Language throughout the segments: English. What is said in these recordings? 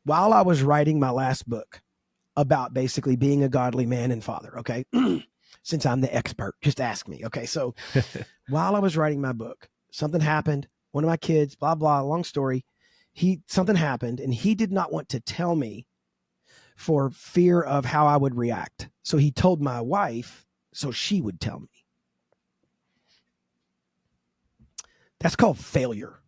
while I was writing my last book about basically being a godly man and father, okay, since I'm the expert, just ask me. Okay. So while I was writing my book, something happened. One of my kids, blah, blah, long story. Something happened and he did not want to tell me for fear of how I would react. So he told my wife so she would tell me. That's called failure.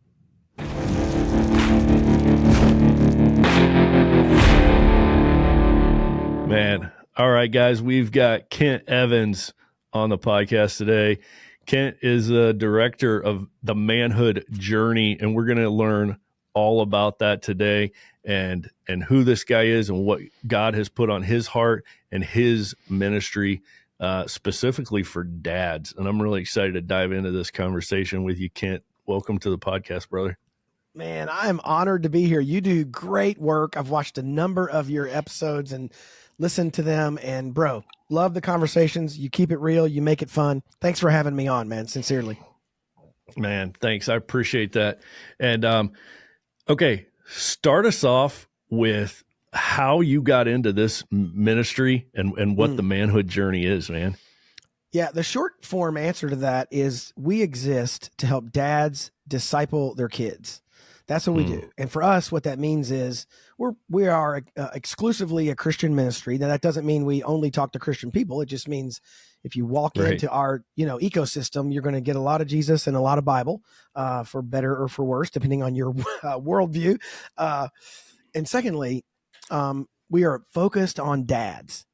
Man. All right, guys, we've got Kent Evans on the podcast today. Kent is the director of the Manhood Journey, and we're going to learn all about that today and who this guy is and what God has put on his heart and his ministry specifically for dads. And I'm really excited to dive into this conversation with you, Kent. Welcome to the podcast, brother. Man, I am honored to be here. You do great work. I've watched a number of your episodes and listened to them. And bro, love the conversations. You keep it real. You make it fun. Thanks for having me on, man. Sincerely. Man, thanks. I appreciate that. And okay, start us off with how you got into this ministry and what the Manhood Journey is, man. Yeah, the short form answer to that is we exist to help dads disciple their kids. That's what we do. And for us, what that means is we are exclusively a Christian ministry. Now, that doesn't mean we only talk to Christian people. It just means if you walk into our ecosystem, you're going to get a lot of Jesus and a lot of Bible, for better or for worse, depending on your worldview. And secondly, we are focused on dads.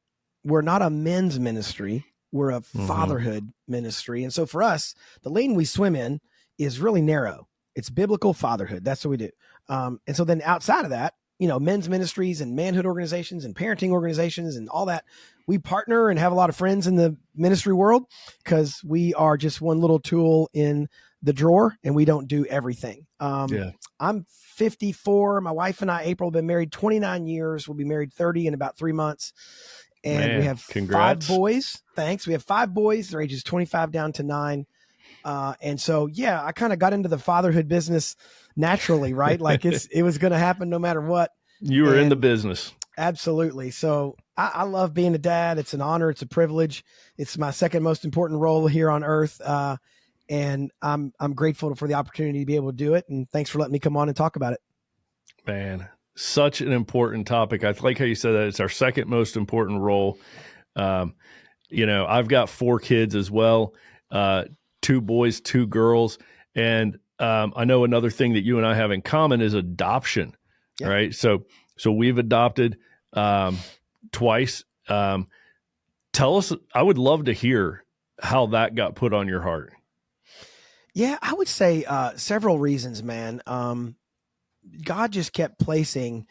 We're not a men's ministry. We're a fatherhood ministry. And so for us, the lane we swim in is really narrow. It's biblical fatherhood. That's what we do. And so then outside of that, men's ministries and manhood organizations and parenting organizations and all that, we partner and have a lot of friends in the ministry world because we are just one little tool in the drawer and we don't do everything. I'm 54. My wife and I, April, have been married 29 years. We'll be married 30 in about 3 months. And we have 5 boys. Thanks. We have 5 boys. Their ages 25 down to 9. And so, I kind of got into the fatherhood business naturally, right? Like it was going to happen no matter what. You were in the business. Absolutely. So I love being a dad. It's an honor. It's a privilege. It's my second most important role here on earth. And I'm grateful for the opportunity to be able to do it. And thanks for letting me come on and talk about it. Man, such an important topic. I like how you said that it's our second most important role. I've got 4 kids as well. 2 boys, 2 girls. And I know another thing that you and I have in common is adoption, right? So we've adopted twice. Tell us, I would love to hear how that got put on your heart. Yeah, I would say several reasons, man. God just kept placing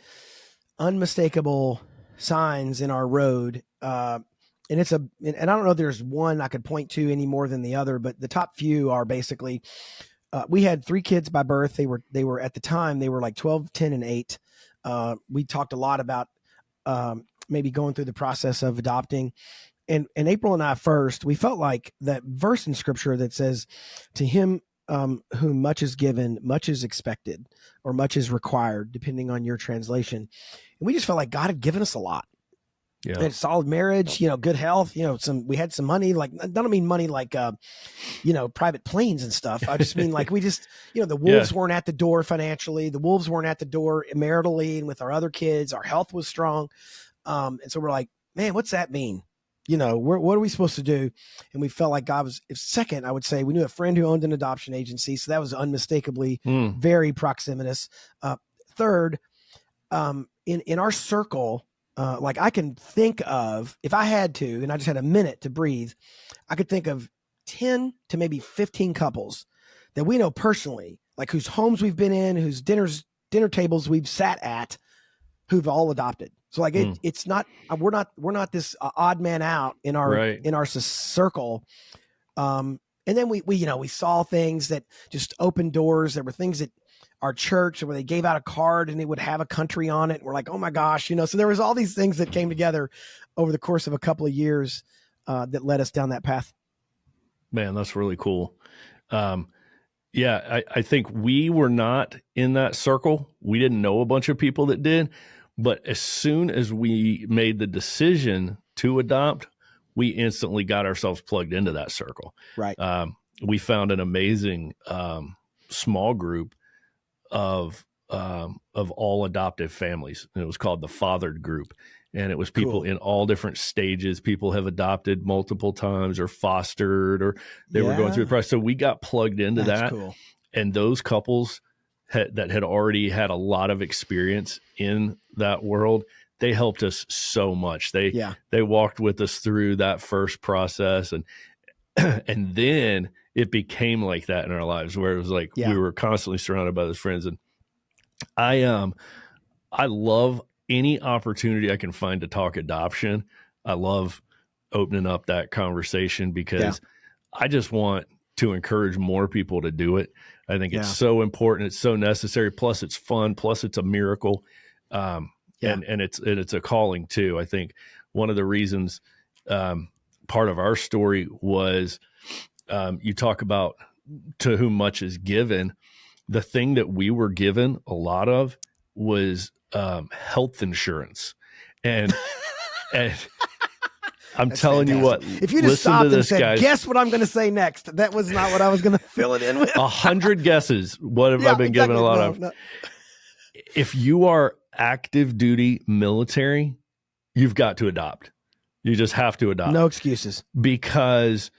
unmistakable signs in our road. And I don't know if there's one I could point to any more than the other, but the top few are basically, we had 3 kids by birth. They were at the time, they were like 12, 10, and 8. We talked a lot about maybe going through the process of adopting. And April and I first, we felt like that verse in scripture that says, to him whom much is given, much is expected, or much is required, depending on your translation. And we just felt like God had given us a lot. Yeah. We had solid marriage, good health, we had some money, like, I don't mean money like, private planes and stuff. I just mean like, we just, the wolves weren't at the door financially. The wolves weren't at the door maritally and with our other kids. Our health was strong. And so we're like, man, what's that mean? What are we supposed to do? And we felt like God was, second, I would say we knew a friend who owned an adoption agency. So that was unmistakably very proximitous. Third, in our circle, like I can think of, if I had to, and I just had a minute to breathe, I could think of 10 to maybe 15 couples that we know personally, like whose homes we've been in, whose dinner tables we've sat at, who've all adopted. So like it's not, we're not this odd man out in our circle. And then we saw things that just opened doors. There were things that our church where they gave out a card and it would have a country on it. And we're like, oh my gosh, so there was all these things that came together over the course of a couple of years that led us down that path. Man, that's really cool. I think we were not in that circle. We didn't know a bunch of people that did, But as soon as we made the decision to adopt, we instantly got ourselves plugged into that circle. Right. We found an amazing small group of all adoptive families. And it was called the Fathered Group. And it was people Cool. in all different stages. People have adopted multiple times or fostered, or they were going through the process. So we got plugged into That's that. cool. And those couples that had already had a lot of experience in that world, they helped us so much. They walked with us through that first process, and and then it became like that in our lives, where it was like we were constantly surrounded by those friends. And I love any opportunity I can find to talk adoption. I love opening up that conversation because I just want to encourage more people to do it. I think it's so important. It's so necessary. Plus it's fun. Plus it's a miracle. And it's a calling too. I think one of the reasons, part of our story was, you talk about to whom much is given. The thing that we were given a lot of was, health insurance. And I'm That's telling fantastic. you what, if you just stopped and said, guys, guess what I'm going to say next, that was not what I was going to fill it in with. 100 guesses. What have I been given a lot of? No. If you are active duty military, you've got to adopt. You just have to adopt. No excuses. Because,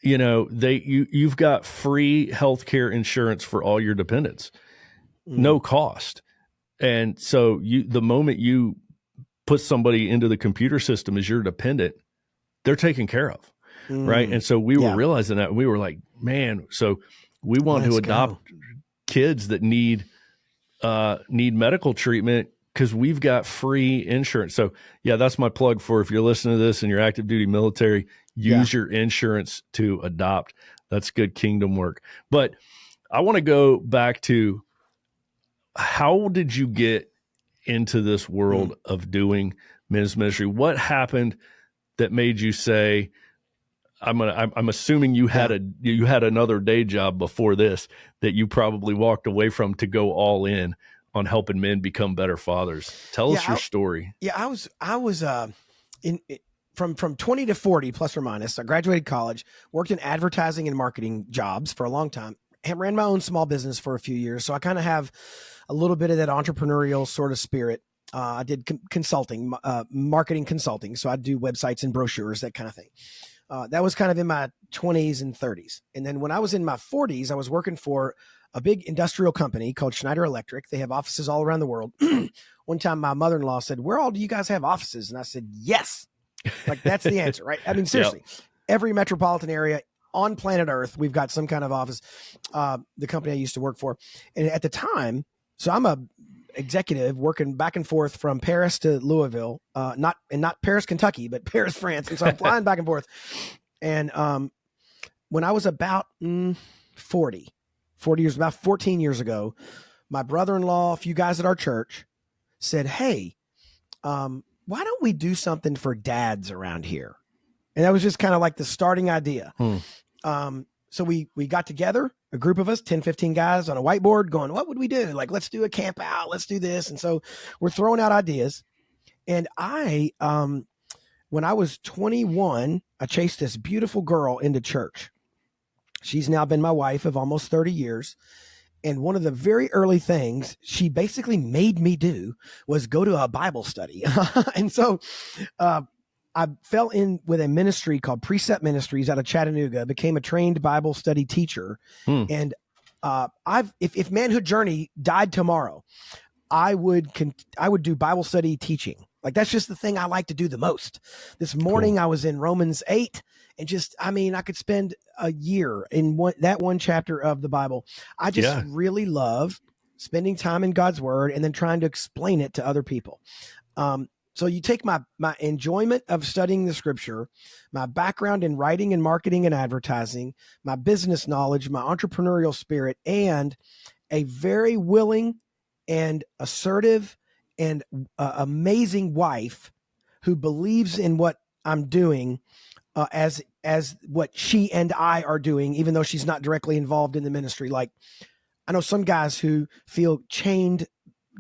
you've got free healthcare insurance for all your dependents. No cost. And so the moment you put somebody into the computer system as your dependent, they're taken care of. Right. And so we were realizing that, and we were like, man, so we want to adopt kids that need medical treatment because we've got free insurance. So that's my plug for, if you're listening to this and you're active duty military, use your insurance to adopt. That's good kingdom work. But I want to go back to, how did you get into this world of doing men's ministry? What happened that made you say, I'm assuming you had another day job before this that you probably walked away from to go all in on helping men become better fathers. Tell us your story. Yeah, I was from 20 to 40 plus or minus. I graduated college, worked in advertising and marketing jobs for a long time, and ran my own small business for a few years. So I kind of have a little bit of that entrepreneurial sort of spirit. I did consulting, marketing consulting. So I do websites and brochures, that kind of thing. That was kind of in my 20s and 30s. And then when I was in my 40s, I was working for a big industrial company called Schneider Electric. They have offices all around the world. One time my mother-in-law said, "Where all do you guys have offices?" And I said, "Yes." Like, that's the answer, right? I mean, seriously, every metropolitan area on planet Earth, we've got some kind of office. The company I used to work for. And at the time, so I'm a executive working back and forth from Paris to Louisville, not Paris, Kentucky, but Paris, France. And so I'm flying back and forth. And when I was about 40 years, about 14 years ago, my brother-in-law, a few guys at our church said, "Hey, why don't we do something for dads around here?" And that was just kind of like the starting idea. So we got together, a group of us, 10, 15 guys on a whiteboard going, what would we do? Like, let's do a camp out. Let's do this. And so we're throwing out ideas. And I, when I was 21, I chased this beautiful girl into church. She's now been my wife of almost 30 years. And one of the very early things she basically made me do was go to a Bible study. And so, I fell in with a ministry called Precept Ministries out of Chattanooga, became a trained Bible study teacher. And if Manhood Journey died tomorrow, I would do Bible study teaching. Like, that's just the thing I like to do the most. This morning I was in Romans 8, and I could spend a year in that one chapter of the Bible. I just really love spending time in God's word and then trying to explain it to other people. So you take my enjoyment of studying the scripture, my background in writing and marketing and advertising, my business knowledge, my entrepreneurial spirit, and a very willing and assertive and amazing wife who believes in what I'm doing as what she and I are doing, even though she's not directly involved in the ministry. Like, I know some guys who feel chained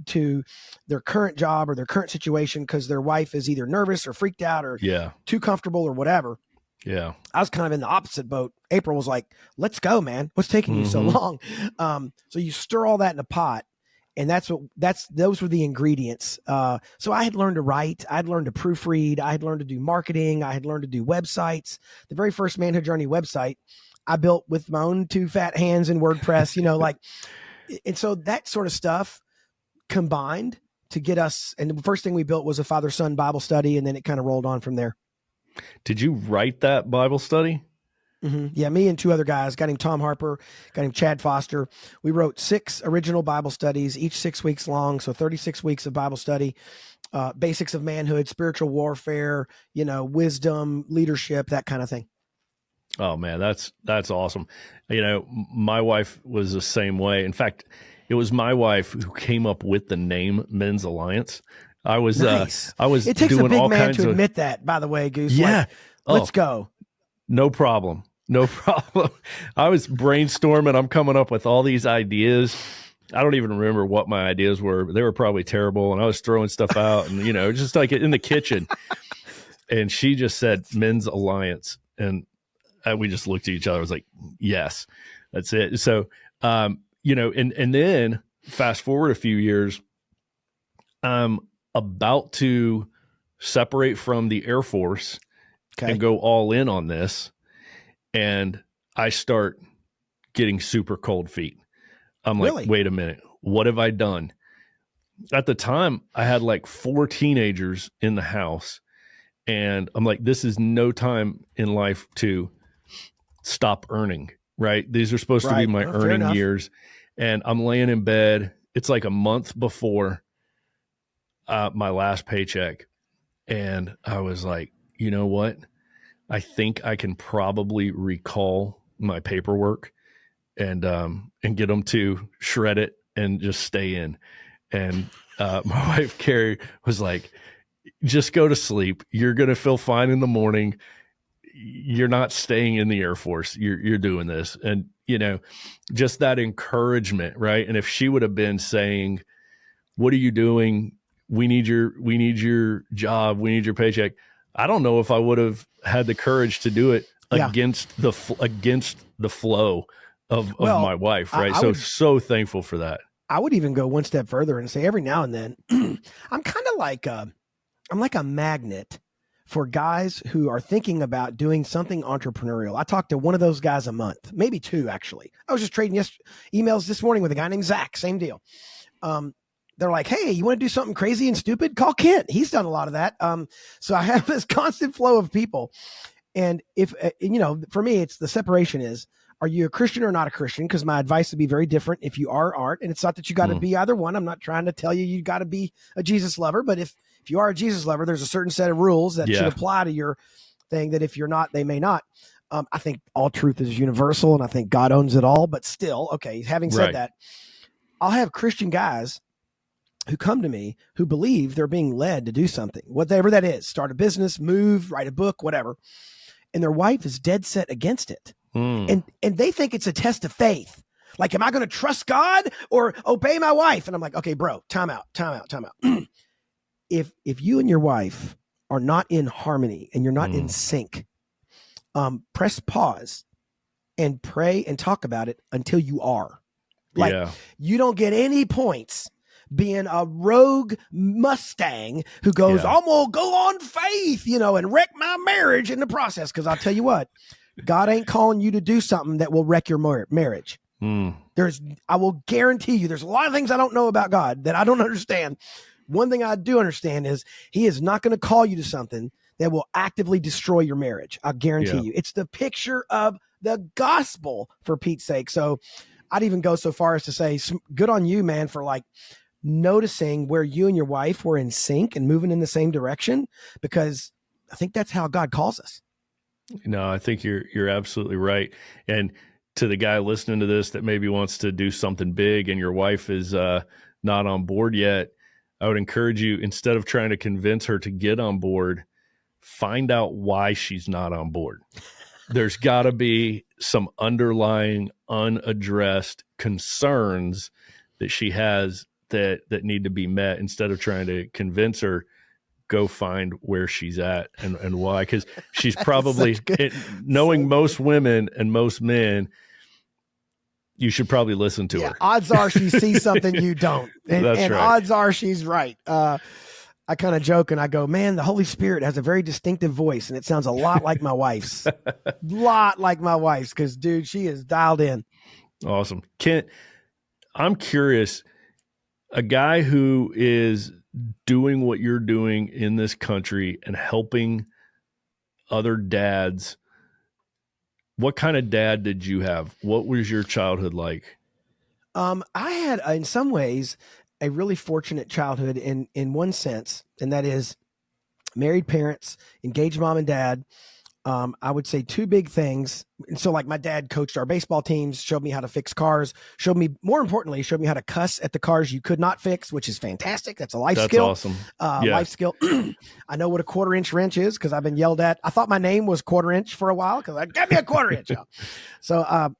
to their current job or their current situation because their wife is either nervous or freaked out or too comfortable or whatever. Yeah. I was kind of in the opposite boat. April was like, let's go, man. What's taking you so long? So you stir all that in a pot, and those were the ingredients. So I had learned to write. I had learned to proofread. I had learned to do marketing. I had learned to do websites. The very first Manhood Journey website I built with my own 2 fat hands in WordPress, and so that sort of stuff combined to get us. And the first thing we built was a father-son Bible study. And then it kind of rolled on from there. Did you write that Bible study? Mm-hmm. Yeah, me and 2 other guys, a guy named Tom Harper, a guy named Chad Foster. We wrote 6 original Bible studies, each 6 weeks long. So 36 weeks of Bible study, basics of manhood, spiritual warfare, wisdom, leadership, that kind of thing. Oh man, that's awesome. My wife was the same way. In fact, it was my wife who came up with the name Men's Alliance. I was nice. It takes doing a big all man kinds to of, admit that, by the way, Goose. Yeah. Let's go. No problem. I was brainstorming. I'm coming up with all these ideas. I don't even remember what my ideas were. They were probably terrible. And I was throwing stuff out and, just like in the kitchen. And she just said Men's Alliance. And we just looked at each other. I was like, yes, that's it. So, and then fast forward a few years, I'm about to separate from the Air Force and go all in on this. And I start getting super cold feet. I'm like, wait a minute, what have I done? At the time, I had like 4 teenagers in the house. And I'm like, this is no time in life to stop earning, right? These are supposed to be my earning years. And I'm laying in bed. It's like a month before my last paycheck. And I was like, you know what? I think I can probably recall my paperwork and get them to shred it and just stay in. And my wife, Carrie, was like, just go to sleep. You're going to feel fine in the morning. You're not staying in the Air Force. You're doing this. And, just that encouragement, right? And if she would have been saying, what are you doing? We need your job. We need your paycheck. I don't know if I would have had the courage to do it against the flow of my wife, right? So thankful for that. I would even go one step further and say every now and then, I'm kind of like I'm like a magnet for guys who are thinking about doing something entrepreneurial. I talk to one of those guys a month, maybe 2 actually. I was just trading emails this morning with a guy named Zach, same deal. They're like, hey, you want to do something crazy and stupid? Call Kent. He's done a lot of that. So I have this constant flow of people. And if, for me, it's the separation is, are you a Christian or not a Christian? Because my advice would be very different if you are or aren't. And it's not that you got to be either one. I'm not trying to tell you got to be a Jesus lover. But if you are a Jesus lover, there's a certain set of rules that should apply to your thing that if you're not, they may not. I think all truth is universal, and I think God owns it all. But still, okay, having said that, I'll have Christian guys who come to me who believe they're being led to do something, whatever that is, start a business, move, write a book, whatever. And their wife is dead set against it. And they think it's a test of faith. Like, am I going to trust God or obey my wife? And I'm like, okay, bro, time out. If you and your wife are not in harmony and you're not in sync, press pause and pray and talk about it until you are. Like, you don't get any points being a rogue Mustang who goes, I'm going to go on faith, and wreck my marriage in the process. Because I'll tell you what, God ain't calling you to do something that will wreck your marriage. I will guarantee you there's a lot of things I don't know about God that I don't understand. One thing I do understand is he is not going to call you to something that will actively destroy your marriage. I guarantee you. It's the picture of the gospel, for Pete's sake. So I'd even go so far as to say, good on you, man, for like noticing where you and your wife were in sync and moving in the same direction, because I think that's how God calls us. No, I think you're absolutely right. And to the guy listening to this that maybe wants to do something big and your wife is not on board yet, I would encourage you, instead of trying to convince her to get on board, find out why she's not on board. There's got to be some underlying unaddressed concerns that she has that need to be met instead of trying to convince her, go find where she's at and why. Because she's probably, knowing most women and most men, you should probably listen to her. Odds are she sees something you don't. And right. Odds are she's right. I kind of joke and I go, man, the Holy Spirit has a very distinctive voice and it sounds a lot like my wife's. Because, dude, she is dialed in. Awesome. Kent, I'm curious, a guy who is doing what you're doing in this country and helping other dads, what kind of dad did you have? What was your childhood like? I had, in some ways, a really fortunate childhood in one sense, and that is married parents, engaged mom and dad. I would say two big things. And so like my dad coached our baseball teams, showed me how to fix cars, more importantly, showed me how to cuss at the cars you could not fix, which is fantastic. That's a life skill. That's awesome. Life skill. I know what a 1/4-inch wrench is because I've been yelled at. I thought my name was 1/4-inch for a while because I'd get me a 1/4-inch. So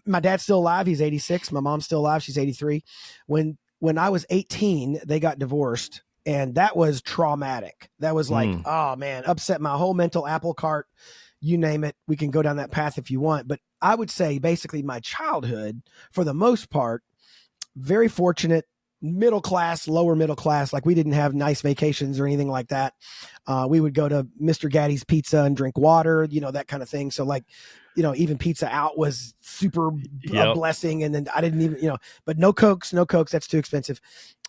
my dad's still alive. He's 86. My mom's still alive. She's 83. When I was 18, they got divorced. And that was traumatic. That was like, oh man, upset my whole mental apple cart. You name it. We can go down that path if you want. But I would say basically my childhood, for the most part, very fortunate, middle class, lower middle class. Like we didn't have nice vacations or anything like that. We would go to Mr. Gaddy's Pizza and drink water, that kind of thing. So like, even pizza out was super a blessing. And then I didn't even, but no Cokes, that's too expensive.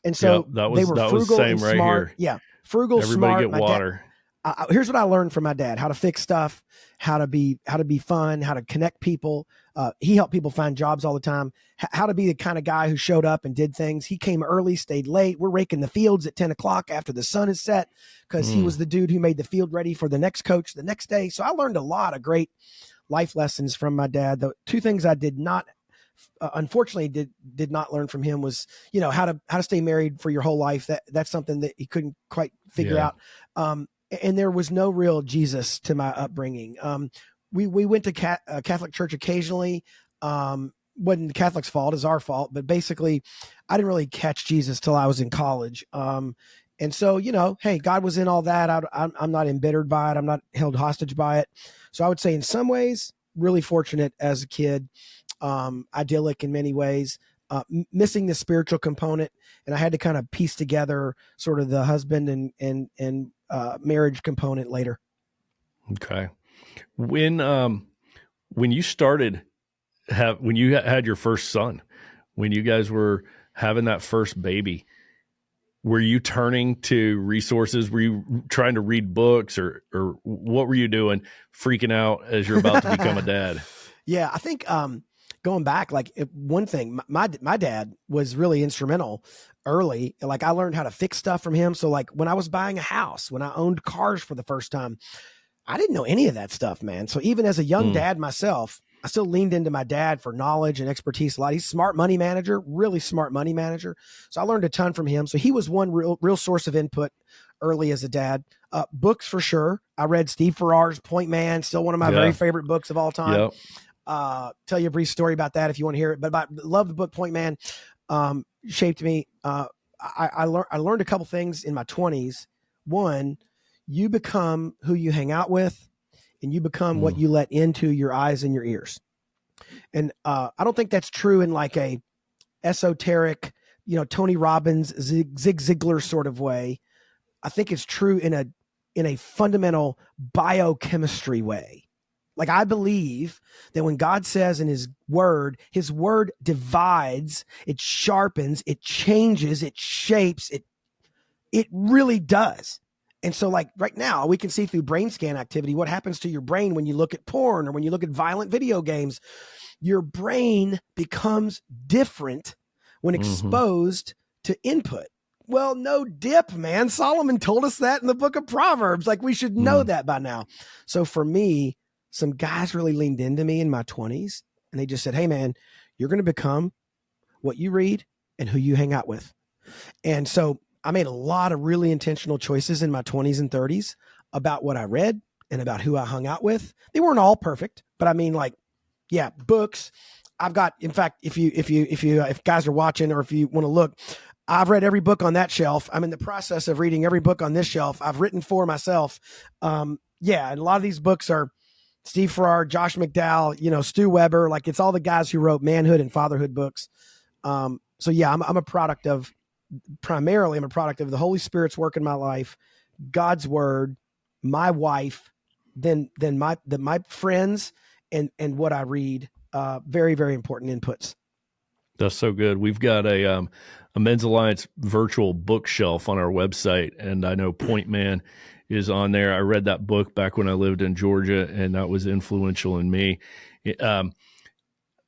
And so they were frugal and smart. Right here. Yeah. Frugal, everybody smart. Get water. Here's what I learned from my dad: how to fix stuff, how to be fun, how to connect people. He helped people find jobs all the time. How to be the kind of guy who showed up and did things. He came early, stayed late. We're raking the fields at 10 o'clock after the sun is set because he was the dude who made the field ready for the next coach the next day. So I learned a lot of great life lessons from my dad. The two things I did not, unfortunately, did not learn from him was, how to stay married for your whole life. That's something that he couldn't quite figure out. And there was no real Jesus to my upbringing. We went to Catholic church occasionally. Wasn't the Catholic's fault, it's our fault. But basically, I didn't really catch Jesus till I was in college. And so, hey, God was in all that. I'm not embittered by it. I'm not held hostage by it. So I would say in some ways, really fortunate as a kid, idyllic in many ways, missing the spiritual component. And I had to kind of piece together sort of the husband and marriage component later. Okay. When you started, when you had your first son, when you guys were having that first baby, were you turning to resources? Were you trying to read books or what were you doing, freaking out as you're about to become a dad? Yeah, I think going back, like one thing, my dad was really instrumental early. Like I learned how to fix stuff from him. So like when I was buying a house, when I owned cars for the first time, I didn't know any of that stuff, man. So even as a young dad myself, I still leaned into my dad for knowledge and expertise a lot. He's a smart money manager, really smart money manager. So I learned a ton from him. So he was one real source of input early as a dad. Books for sure. I read Steve Farrar's Point Man, still one of my very favorite books of all time. Yep. Tell you a brief story about that if you want to hear it. But love the book Point Man. Shaped me. I learned a couple things in my 20s. One, you become who you hang out with, and you become what you let into your eyes and your ears. And I don't think that's true in like a esoteric, Tony Robbins, Zig Ziglar sort of way. I think it's true in a fundamental biochemistry way. Like I believe that when God says in his word divides, it sharpens, it changes, it shapes, it really does. And so like right now we can see through brain scan activity what happens to your brain when you look at porn or when you look at violent video games. Your brain becomes different when exposed to input. Well, no dip, man. Solomon told us that in the book of Proverbs. Like we should know that by now. So for me, some guys really leaned into me in my 20s and they just said, hey man, you're going to become what you read and who you hang out with. And so I made a lot of really intentional choices in my 20s and 30s about what I read and about who I hung out with. They weren't all perfect, but I mean like, books. I've got, in fact, if guys are watching or if you want to look, I've read every book on that shelf. I'm in the process of reading every book on this shelf. I've written for myself. Yeah, and a lot of these books are Steve Farrar, Josh McDowell, Stu Weber. Like, it's all the guys who wrote manhood and fatherhood books. So yeah, I'm a product of the Holy Spirit's work in my life, God's word, my wife, then my friends, and what I read. Very, very important inputs. That's so good. We've got a Men's Alliance virtual bookshelf on our website, and I know Point Man is on there. I read that book back when I lived in Georgia, and that was influential in me.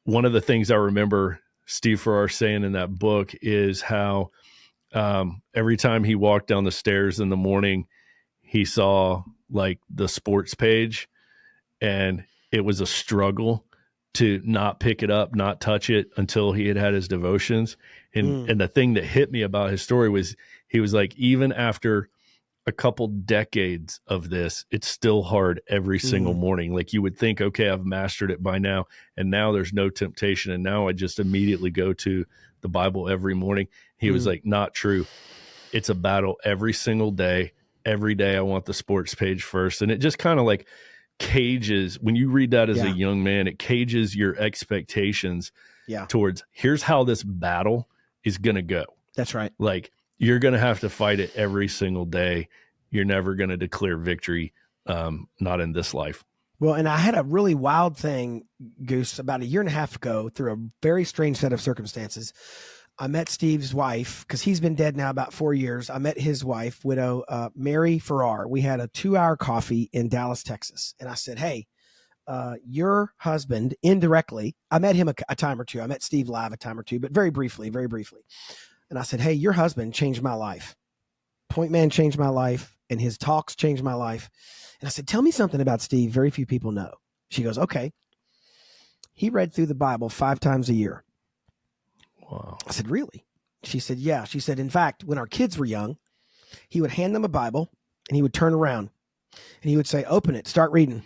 One of the things I remember Steve Farrar saying in that book is how every time he walked down the stairs in the morning, he saw like the sports page, and it was a struggle to not pick it up, not touch it until he had his devotions. And the thing that hit me about his story was he was like, even after a couple decades of this, it's still hard every single morning. Like, you would think, okay, I've mastered it by now, and now there's no temptation, and now I just immediately go to the Bible every morning. He was like, not true. It's a battle every single day. Every day I want the sports page first. And it just kind of like cages, when you read that as a young man, it cages your expectations towards, here's how this battle is going to go. That's right. Like, you're going to have to fight it every single day. You're never going to declare victory, not in this life. Well, and I had a really wild thing, Goose, about a year and a half ago through a very strange set of circumstances. I met Steve's wife, because he's been dead now about 4 years. I met his wife, widow, Mary Farrar. We had a 2-hour coffee in Dallas, Texas. And I said, hey, your husband, indirectly, I met him a time or two. I met Steve live a time or two, but very briefly. And I said, hey, your husband changed my life. Point Man changed my life, and his talks changed my life. And I said, tell me something about Steve very few people know. She goes, okay. He read through the Bible 5 times a year. Wow. I said, really? She said, yeah. She said, in fact, when our kids were young, he would hand them a Bible, and he would turn around, and he would say, open it, start reading.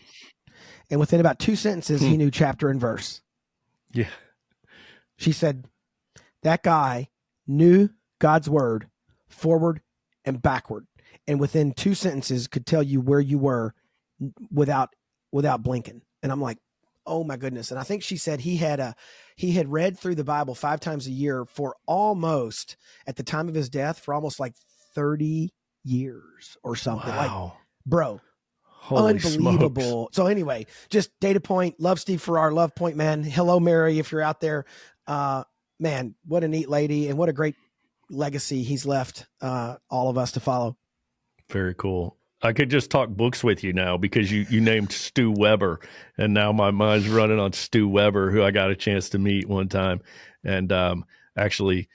And within about 2 sentences, he knew chapter and verse. Yeah. She said, that guy knew God's word forward and backward, and within 2 sentences could tell you where you were without blinking. And I'm like, oh my goodness. And I think she said he had read through the Bible 5 times a year for almost, at the time of his death, for almost like 30 years or something. Wow. Like, bro, holy unbelievable. Smokes. So anyway, just data point, love Steve Farrar, love Point Man. Hello, Mary, if you're out there. Man, what a neat lady, and what a great legacy he's left all of us to follow. Very cool. I could just talk books with you now, because you named Stu Weber, and now my mind's running on Stu Weber, who I got a chance to meet one time, and actually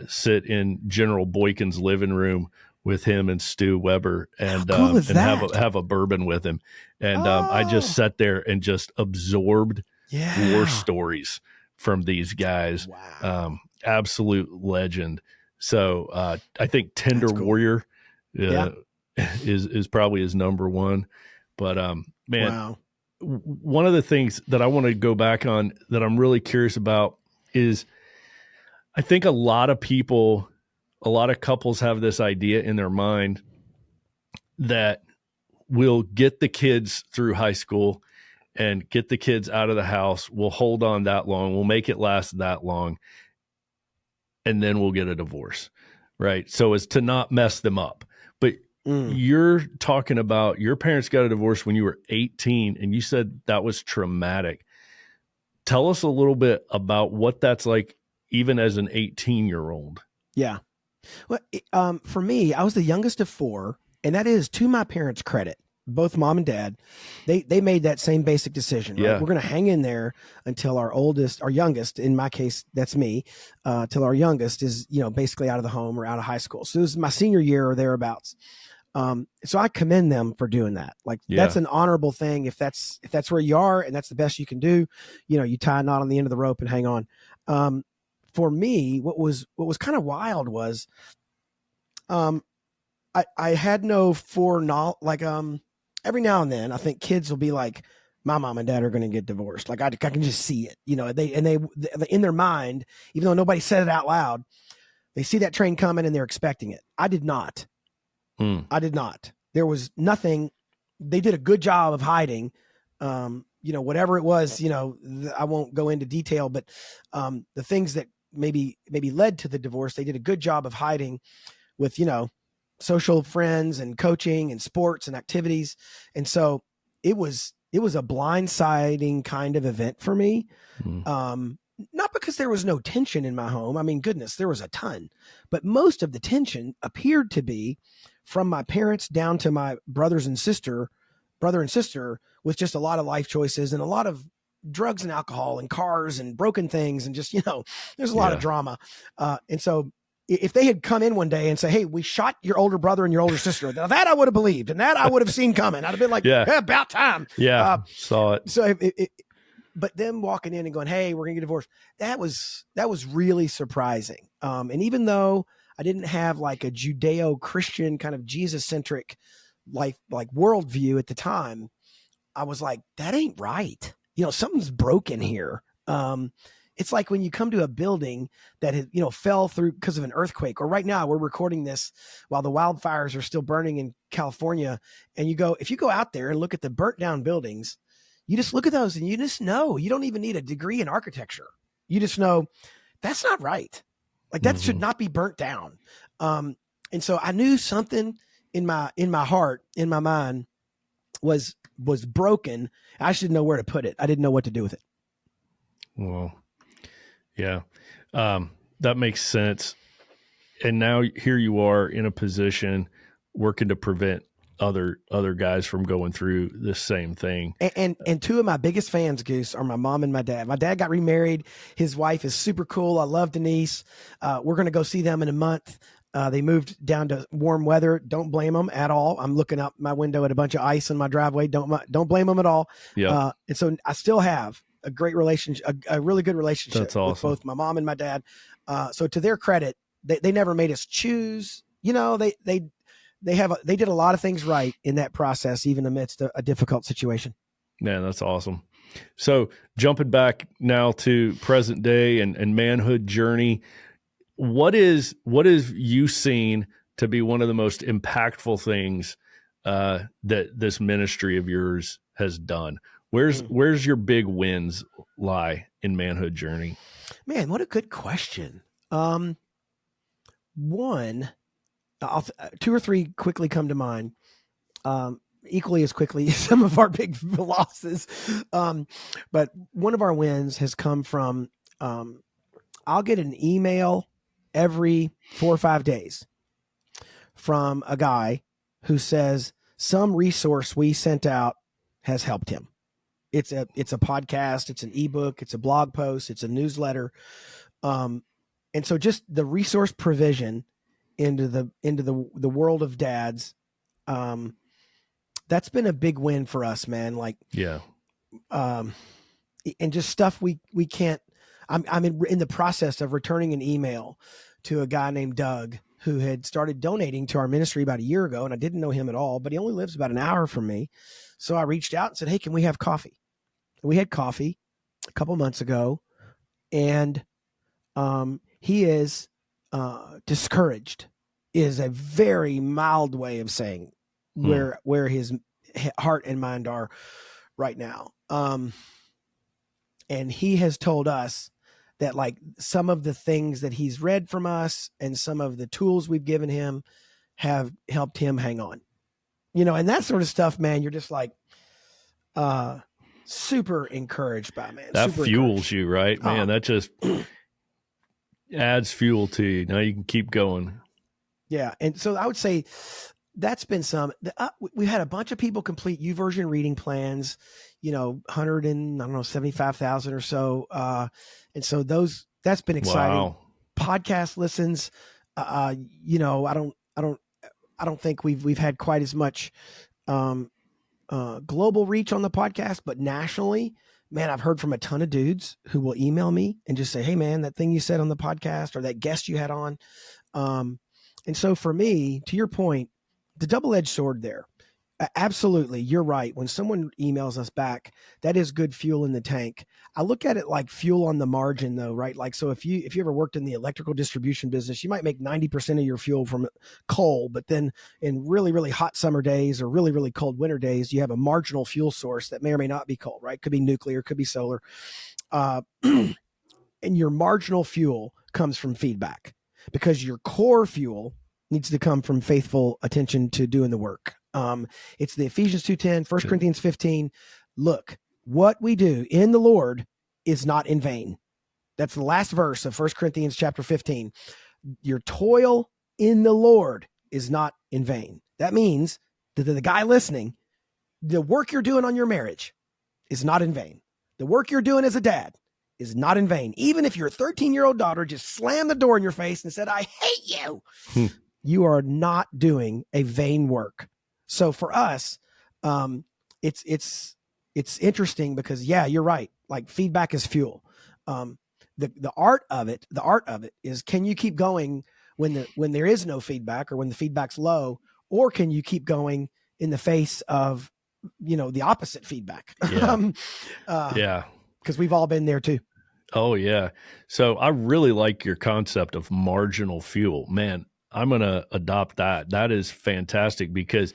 sit in General Boykin's living room with him and Stu Weber, and How cool is that? have a bourbon with him. And I just sat there and just absorbed war stories from these guys. Wow. Absolute legend. So I think Tender That's cool. Warrior is probably his number one. But man, Wow. One of the things that I want to go back on that I'm really curious about is, I think a lot of couples have this idea in their mind that we'll get the kids through high school and get the kids out of the house. We'll hold on that long. We'll make it last that long. And then we'll get a divorce, right? So as to not mess them up. But you're talking about your parents got a divorce when you were 18, and you said that was traumatic. Tell us a little bit about what that's like, even as an 18-year-old. Yeah. Well, for me, I was the youngest of 4, and that is to my parents' credit. Both mom and dad, they made that same basic decision. Right? Yeah. We're going to hang in there until our youngest, in my case, that's me, till our youngest is, basically out of the home or out of high school. So it was my senior year or thereabouts. So I commend them for doing that. Like, that's an honorable thing. If that's where you are and that's the best you can do, you tie a knot on the end of the rope and hang on. For me, what was kind of wild was, I had no foreknowledge, like, every now and then I think kids will be like, my mom and dad are going to get divorced. Like, I can just see it, they in their mind, even though nobody said it out loud, They see that train coming and they're expecting it. I did not. I did not. There was nothing. They did a good job of hiding, whatever it was, I won't go into detail, but the things that maybe led to the divorce, they did a good job of hiding with, social friends and coaching and sports and activities. And so it was a blindsiding kind of event for me. Not because there was no tension in my home. I mean, goodness, there was a ton, but most of the tension appeared to be from my parents down to my brother and sister, with just a lot of life choices and a lot of drugs and alcohol and cars and broken things. And just, there's a lot of drama. And so if they had come in one day and say, hey, we shot your older brother and your older sister, that I would have believed, and that I would have seen coming. I'd have been like, about time. Yeah. Saw it. So but them walking in and going, hey, we're going to get divorced. That was really surprising. And even though I didn't have like a Judeo-Christian kind of Jesus-centric life, like worldview at the time, I was like, that ain't right. Something's broken here. It's like when you come to a building that had, fell through because of an earthquake, or right now we're recording this while the wildfires are still burning in California. And if you go out there and look at the burnt down buildings, you just look at those and you just know. You don't even need a degree in architecture. You just know that's not right. Like that should not be burnt down. And so I knew something in my heart, in my mind was broken. I should know where to put it. I didn't know what to do with it. Well, yeah, that makes sense. And now here you are in a position working to prevent other guys from going through the same thing. And two of my biggest fans, Goose, are my mom and my dad. My dad got remarried. His wife is super cool. I love Denise. We're going to go see them in a month. They moved down to warm weather. Don't blame them at all. I'm looking out my window at a bunch of ice in my driveway. Don't blame them at all. Yeah. And so I still have a great relationship, a really good relationship That's awesome. with both my mom and my dad. So to their credit, they never made us choose. They did a lot of things right in that process, even amidst a difficult situation. Yeah, that's awesome. So jumping back now to present day and manhood journey, what is you seen to be one of the most impactful things that this ministry of yours has done? Where's your big wins lie in manhood journey? Man, what a good question. One, two or three quickly come to mind. Equally as quickly as some of our big losses. But one of our wins has come from, I'll get an email every 4 or 5 days from a guy who says some resource we sent out has helped him. It's a podcast, it's an ebook, it's a blog post, it's a newsletter. And so just the resource provision into the world of dads, that's been a big win for us, man. Like, yeah. And just stuff we can't, I'm in the process of returning an email to a guy named Doug who had started donating to our ministry about a year ago. And I didn't know him at all, but he only lives about an hour from me. So I reached out and said, hey, can we have coffee? We had coffee a couple months ago, and he is discouraged is a very mild way of saying where his heart and mind are right now. And he has told us that like some of the things that he's read from us and some of the tools we've given him have helped him hang on, and that sort of stuff, man. You're just like, super encouraged by, man. That super fuels you, right? Man, that just adds fuel to you. Now you can keep going. Yeah. And so I would say that's been we had a bunch of people complete YouVersion reading plans, 75,000 or so. And so that's been exciting. Wow. Podcast listens. I don't think we've had quite as much, global reach on the podcast, but nationally, man, I've heard from a ton of dudes who will email me and just say, hey man, that thing you said on the podcast or that guest you had on. And so for me, to your point, the double-edged sword there, Absolutely. You're right. When someone emails us back, that is good fuel in the tank. I look at it like fuel on the margin though, right? Like, so if you ever worked in the electrical distribution business, you might make 90% of your fuel from coal, but then in really, really hot summer days or really, really cold winter days, you have a marginal fuel source that may or may not be coal, right? Could be nuclear, could be solar. And your marginal fuel comes from feedback because your core fuel needs to come from faithful attention to doing the work. It's the Ephesians 2:10, 1 Corinthians 15. Look, what we do in the Lord is not in vain. That's the last verse of 1 Corinthians chapter 15. Your toil in the Lord is not in vain. That means that the guy listening, the work you're doing on your marriage is not in vain. The work you're doing as a dad is not in vain. Even if your 13-year-old daughter just slammed the door in your face and said, I hate you, you are not doing a vain work. So for us, it's interesting because you're right. Like feedback is fuel. The art of it is, can you keep going when there is no feedback or when the feedback's low, or can you keep going in the face of, the opposite feedback? Yeah. Because we've all been there too. Oh yeah. So I really like your concept of marginal fuel, man. I'm going to adopt that. That is fantastic because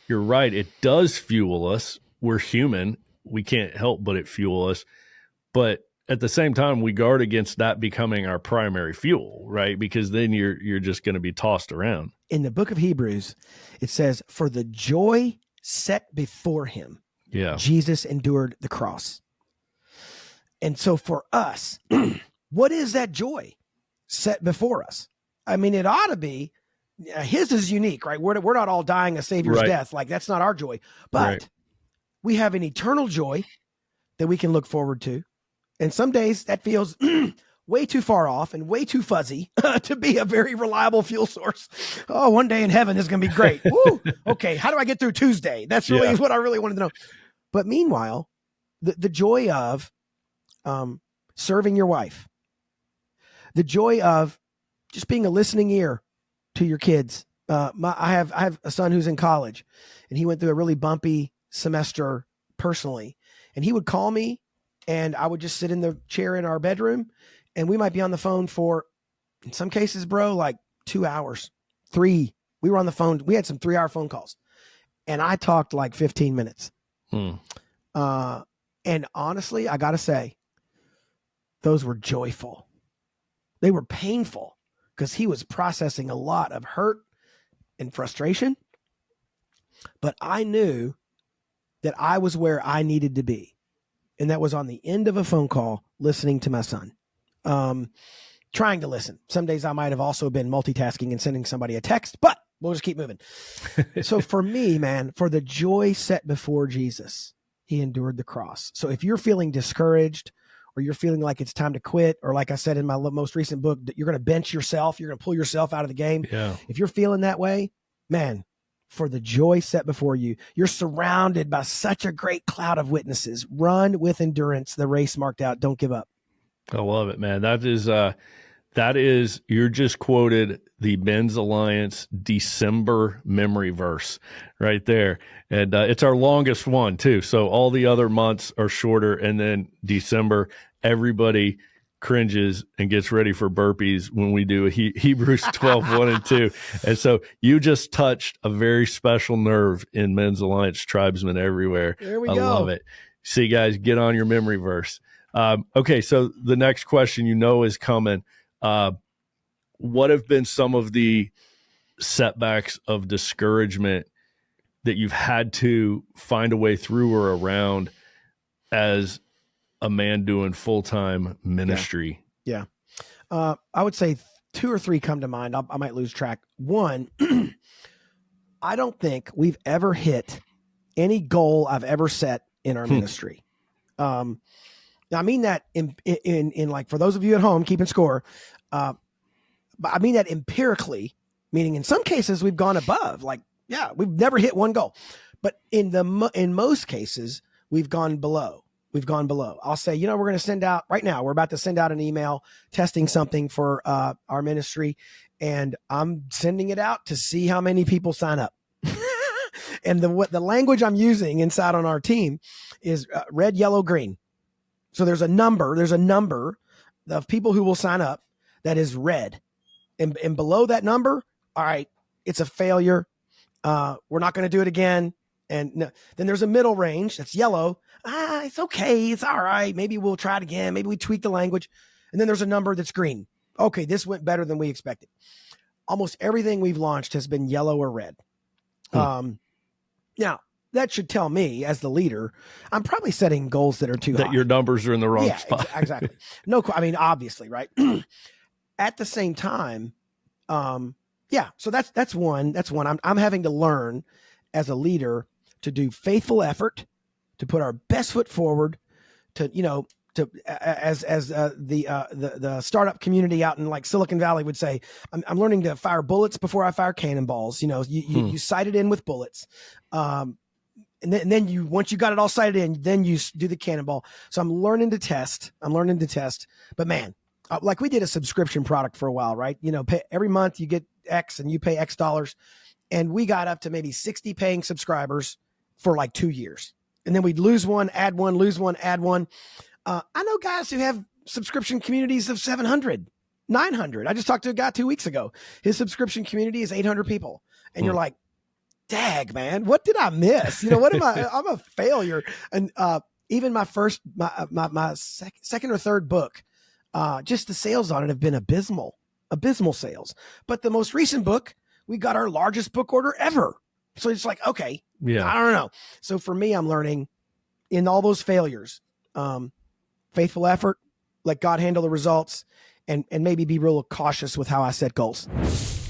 you're right. It does fuel us. We're human. We can't help but it fuel us. But at the same time, we guard against that becoming our primary fuel, right? Because then you're just going to be tossed around. In the book of Hebrews, it says, for the joy set before him, Jesus endured the cross. And so for us, what is that joy set before us? I mean, it ought to be, his is unique, right? We're not all dying a Savior's death. Like, that's not our joy. But we have an eternal joy that we can look forward to. And some days that feels way too far off and way too fuzzy to be a very reliable fuel source. Oh, one day in heaven is going to be great. Woo! Okay, how do I get through Tuesday? That's really what I really wanted to know. But meanwhile, the joy of serving your wife, the joy of just being a listening ear to your kids. I have a son who's in college, and he went through a really bumpy semester personally, and he would call me, and I would just sit in the chair in our bedroom, and we might be on the phone for, in some cases, bro, like 2 hours, 3. We were on the phone. We had some 3-hour phone calls, and I talked like 15 minutes. And honestly, I got to say, those were joyful. They were painful because he was processing a lot of hurt and frustration. But I knew that I was where I needed to be. And that was on the end of a phone call, listening to my son, trying to listen. Some days I might have also been multitasking and sending somebody a text, but we'll just keep moving. So for me, man, for the joy set before Jesus, he endured the cross. So if you're feeling discouraged, or you're feeling like it's time to quit, or like I said in my most recent book, that you're going to bench yourself, you're going to pull yourself out of the game. If you're feeling that way, man, for the joy set before you, you're surrounded by such a great cloud of witnesses. Run with endurance the race marked out. Don't give up. I love it, man. That is, you're just quoted the Men's Alliance December memory verse right there. And it's our longest one too. So all the other months are shorter. And then December, everybody cringes and gets ready for burpees when we do Hebrews 12, 1 and 2. And so you just touched a very special nerve in Men's Alliance tribesmen everywhere. There we go. I love it. See, guys, get on your memory verse. Okay, so the next question is coming. What have been some of the setbacks of discouragement that you've had to find a way through or around as a man doing full-time ministry? Yeah. I would say 2 or 3 come to mind. I might lose track. One, I don't think we've ever hit any goal I've ever set in our ministry. I mean that in like, for those of you at home keeping score, but I mean that empirically, meaning in some cases we've gone above, like, we've never hit one goal, but in most cases we've gone below. I'll say, we're going to send out right now, we're about to send out an email testing something for our ministry. And I'm sending it out to see how many people sign up. And the language I'm using inside on our team is red, yellow, green. So there's a number of people who will sign up that is red. And below that number, all right, it's a failure. We're not going to do it again. And then there's a middle range that's yellow. It's okay. It's all right. Maybe we'll try it again. Maybe we tweak the language. And then there's a number that's green. Okay, this went better than we expected. Almost everything we've launched has been yellow or red. Now, that should tell me as the leader, I'm probably setting goals that are too high. That your numbers are in the wrong spot. Exactly. No, I mean, obviously, right? At the same time, so that's one. I'm having to learn as a leader to do faithful effort, to put our best foot forward, as the startup community out in like Silicon Valley would say, I'm learning to fire bullets before I fire cannonballs. You sight it in with bullets. And then once you got it all sighted in, then you do the cannonball. So I'm learning to test, but man, like we did a subscription product for a while, right? Every month you get X and you pay X dollars. And we got up to maybe 60 paying subscribers for like 2 years. And then we'd lose one, add one, lose one, add one. I know guys who have subscription communities of 700, 900. I just talked to a guy 2 weeks ago. His subscription community is 800 people. And you're like, dag, man, what did I miss? What am I? I'm a failure. And even my second or third book, just the sales on it have been abysmal sales. But the most recent book, we got our largest book order ever. So it's like, okay, I don't know. So for me, I'm learning in all those failures, faithful effort, let God handle the results, and maybe be real cautious with how I set goals.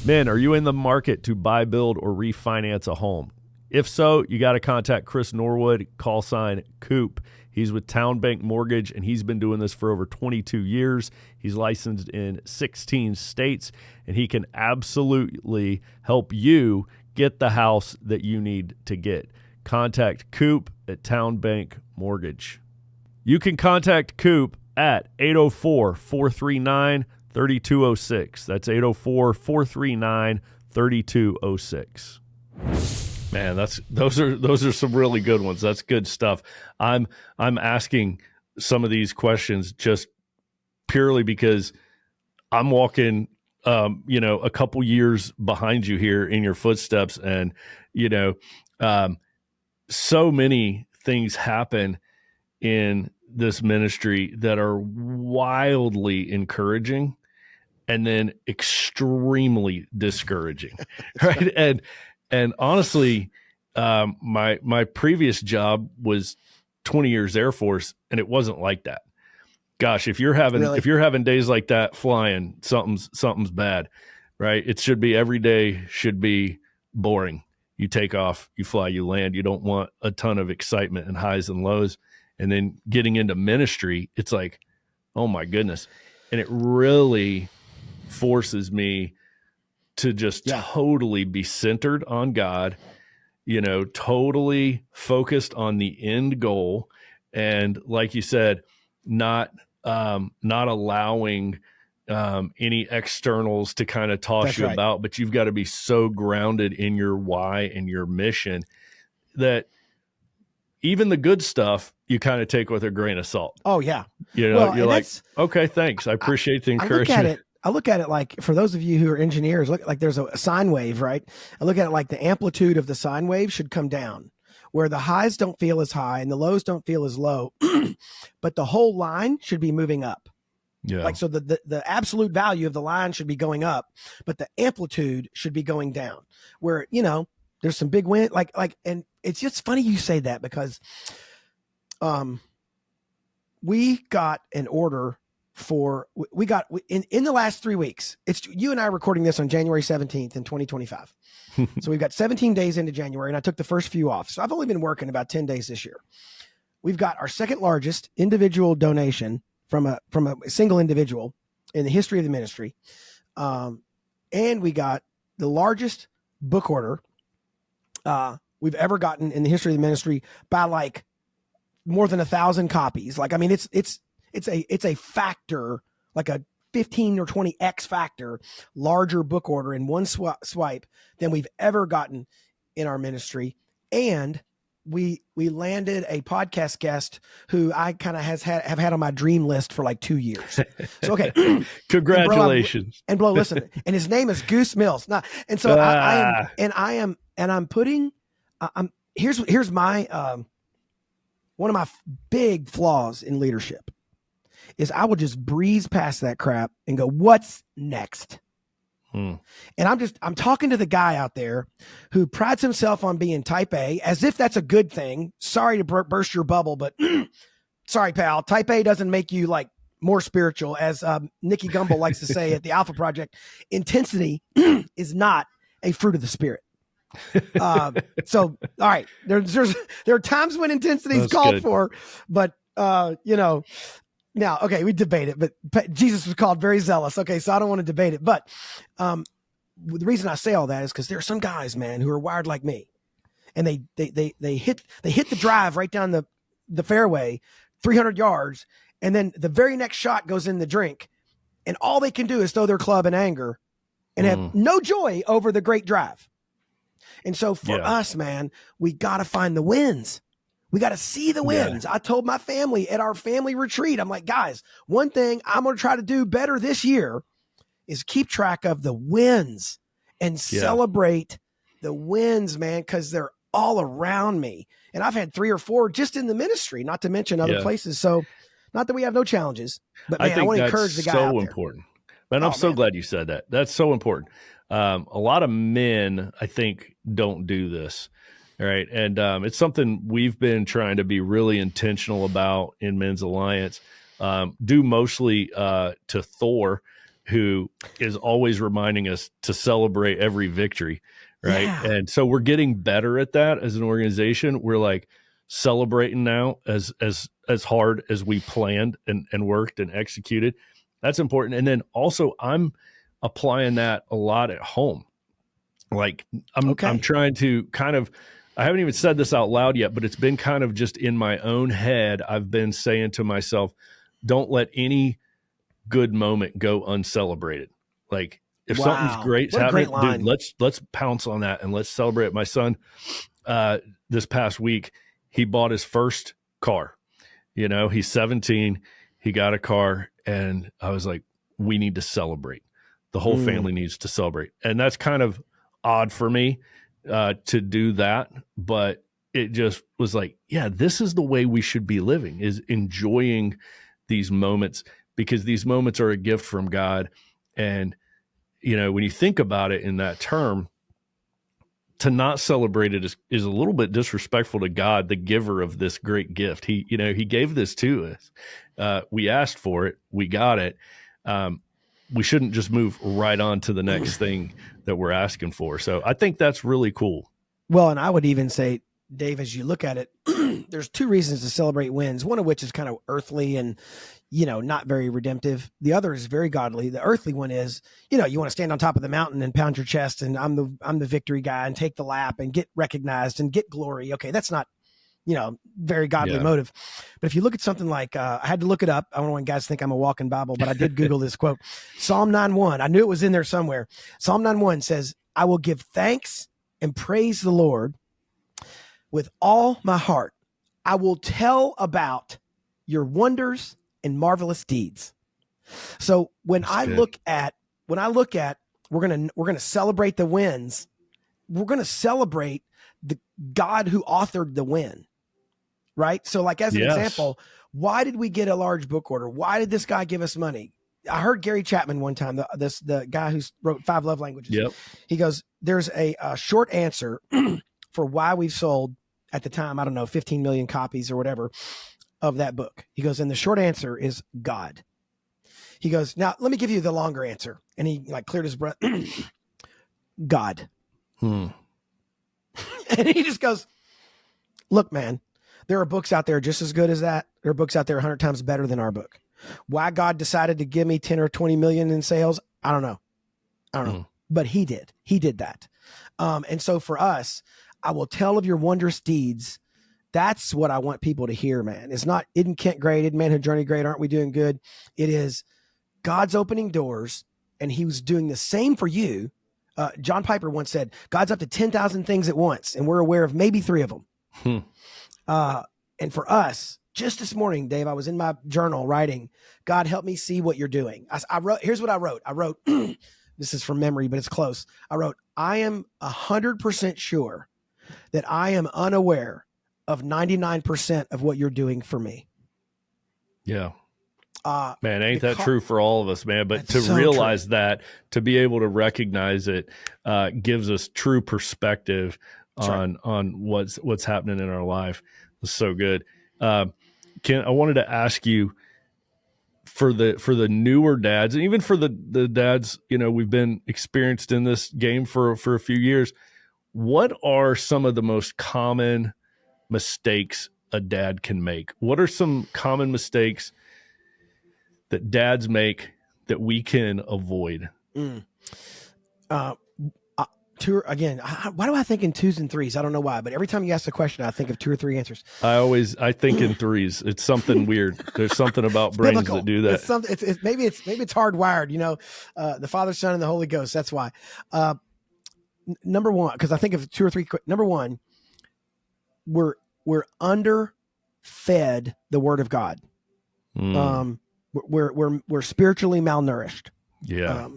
Men, are you in the market to buy, build, or refinance a home? If so, you got to contact Chris Norwood, call sign Coop. He's with Towne Bank Mortgage, and he's been doing this for over 22 years. He's licensed in 16 states, and he can absolutely help you get the house that you need to get. Contact Coop at Towne Bank Mortgage. You can contact Coop at 804-439-3206. That's 804-439-3206. Man, those are some really good ones. That's good stuff. I'm asking some of these questions just purely because I'm walking a couple years behind you here in your footsteps, and so many things happen in this ministry that are wildly encouraging and then extremely discouraging. Right. And honestly, my previous job was 20 years Air Force, and it wasn't like that. Gosh, if you're having days like that flying, something's bad, right? It should be every day should be boring. You take off, you fly, you land. You don't want a ton of excitement and highs and lows. And then getting into ministry, it's like, oh my goodness. And it really forces me to just totally be centered on God, totally focused on the end goal. And like you said, not allowing any externals to kind of toss you about, but you've got to be so grounded in your why and your mission that even the good stuff you kind of take with a grain of salt. Oh yeah. You're like, okay, thanks. I appreciate the encouragement. I look at it like, for those of you who are engineers, look like there's a sine wave, right? I look at it like the amplitude of the sine wave should come down, where the highs don't feel as high and the lows don't feel as low, but the whole line should be moving up. Yeah. Like, so the absolute value of the line should be going up, but the amplitude should be going down, where, there's some big win, and it's just funny you say that, because we got an order in the last 3 weeks. It's you and I recording this on January 17th in 2025. So we've got 17 days into January, and I took the first few off. So I've only been working about 10 days this year. We've got our second largest individual donation from a single individual in the history of the ministry. And we got the largest book order we've ever gotten in the history of the ministry by like more than 1,000 copies. Like, I mean, it's a factor, like a 15 or 20x factor larger book order in one swipe than we've ever gotten in our ministry. And we landed a podcast guest who I kind of have had on my dream list for like 2 years. So, okay. Congratulations. And bro, listen, and his name is Goose Mills. Now, and so I'm putting, here's my, one of my big flaws in leadership is I will just breeze past that crap and go, what's next? And I'm talking to the guy out there who prides himself on being type A, as if that's a good thing. Sorry to burst your bubble, but sorry, pal. Type A doesn't make you like more spiritual, as Nikki Gumbel likes to say at the Alpha Project. Intensity is not a fruit of the spirit. So, all right, there are times when intensity is called for, but now, okay, we debate it, but Jesus was called very zealous. Okay, so I don't want to debate it, but the reason I say all that is because there are some guys, man, who are wired like me, and they hit the drive right down the fairway, 300 yards, and then the very next shot goes in the drink, and all they can do is throw their club in anger and have no joy over the great drive. And so for us, man, we got to find the wins. We got to see the wins. I told my family at our family retreat, I'm like, guys, one thing I'm going to try to do better this year is keep track of the wins and celebrate the wins, man, because they're all around me. And I've had 3 or 4 just in the ministry, not to mention other places. So not that we have no challenges, but man, I want to encourage the guy out there. Important. And I'm so glad you said that. That's so important. A lot of men, I think, don't do this. Right. And it's something we've been trying to be really intentional about in Men's Alliance, due mostly to Thor, who is always reminding us to celebrate every victory. Right. Yeah. And so we're getting better at that as an organization. We're like celebrating now as hard as we planned and worked and executed. That's important. And then also I'm applying that a lot at home. Like I'm trying to kind of, I haven't even said this out loud yet, but it's been kind of just in my own head. I've been saying to myself, don't let any good moment go uncelebrated. Like if something's great's happening, dude, let's pounce on that and let's celebrate. My son, this past week, he bought his first car. You know, he's 17, he got a car, and I was like, we need to celebrate. The whole family needs to celebrate. And that's kind of odd for me to do that, but it just was like, yeah, this is the way we should be living, is enjoying these moments, because these moments are a gift from God. And, you know, when you think about it in that term, to not celebrate it is a little bit disrespectful to God, the giver of this great gift. He gave this to us. We asked for it. We got it. We shouldn't just move right on to the next thing that we're asking for. So I think that's really cool. Well, and I would even say, Dave, as you look at it, there's 2 reasons to celebrate wins, one of which is kind of earthly and, not very redemptive. The other is very godly. The earthly one is, you want to stand on top of the mountain and pound your chest and I'm the victory guy and take the lap and get recognized and get glory. Okay. That's not, very godly motive. But if you look at something like, I had to look it up. I don't want guys to think I'm a walking Bible, but I did Google this quote. Psalm 9:1. I knew it was in there somewhere. Psalm 9:1 says, I will give thanks and praise the Lord with all my heart. I will tell about your wonders and marvelous deeds. So when I look at, we're going to celebrate the wins. We're going to celebrate the God who authored the win. Right. So like, as an example, why did we get a large book order? Why did this guy give us money? I heard Gary Chapman one time, the guy who wrote 5 Love Languages. Yep. He goes, there's a short answer for why we've sold at the time, I don't know, 15 million copies or whatever of that book. He goes, and the short answer is God. He goes, now let me give you the longer answer. And he like cleared his breath. God. And he just goes, look, man, there are books out there just as good as that. There are books out there 100 times better than our book. Why God decided to give me 10 or 20 million in sales, I don't know. But he did. He did that. And so for us, I will tell of your wondrous deeds. That's what I want people to hear, man. It's not, isn't Kent great? Isn't Manhood Journey great? Aren't we doing good? It is God's opening doors, and he was doing the same for you John Piper once said, God's up to 10,000 things at once, and we're aware of maybe 3 of them. And for us, just this morning, Dave, I was in my journal writing, God, help me see what you're doing. I wrote, here's what I wrote. I wrote, this is from memory, but it's close. I wrote, I am 100% sure that I am unaware of 99% of what you're doing for me. Yeah. Man, ain't that true for all of us, man? But to realize that, to be able to recognize it, gives us true perspective on what's happening in our life. It's so good. Ken, I wanted to ask you, for the newer dads, and even for the dads, we've been experienced in this game for a few years. What are some of the most common mistakes a dad can make? What are some common mistakes that dads make that we can avoid? Again, why do I think in 2s and 3s? I don't know why, but every time you ask the question, I think of 2 or 3 answers. I think in 3s. It's something weird. There's something about brains biblical. That do that. Maybe it's hardwired. The Father, Son, and the Holy Ghost. That's why. Number one, because I think of 2 or 3. Number one, we're underfed the Word of God. We're spiritually malnourished. Yeah.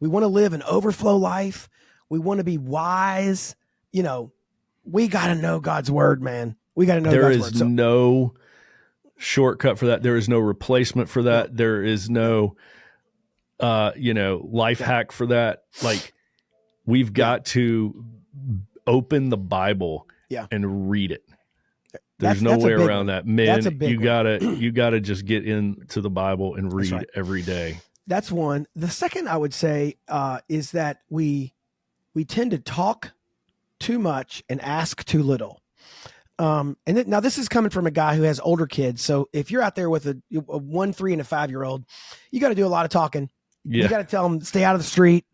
We want to live an overflow life. We want to be wise. We got to know God's word, man. We got to know God's word. There is no shortcut for that. There is no replacement for that. There is no, life hack for that. Like, we've got to open the Bible and read it. There's no way around that. Men, you gotta just get into the Bible and read every day. That's one. The second I would say is that we tend to talk too much and ask too little. Now this is coming from a guy who has older kids. So if you're out there with a 1, 3, and a 5-year-old, you got to do a lot of talking. Yeah. You got to tell them, stay out of the street,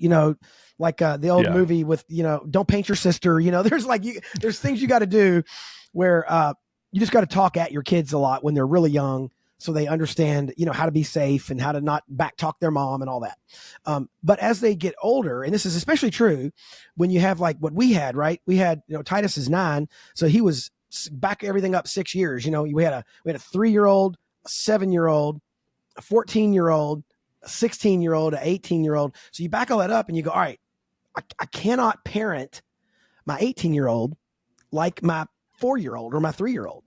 like the old movie with, don't paint your sister, there's things you got to do where you just got to talk at your kids a lot when they're really young, so they understand, how to be safe and how to not backtalk their mom and all that. But as they get older, and this is especially true when you have like what we had, right? We had, Titus is 9. So he was back everything up 6 years. We had a 3-year-old, a 7-year-old, a 14-year-old, a 16-year-old, an 18-year-old. So you back all that up and you go, all right, I cannot parent my 18-year-old like my 4-year-old or my 3-year-old.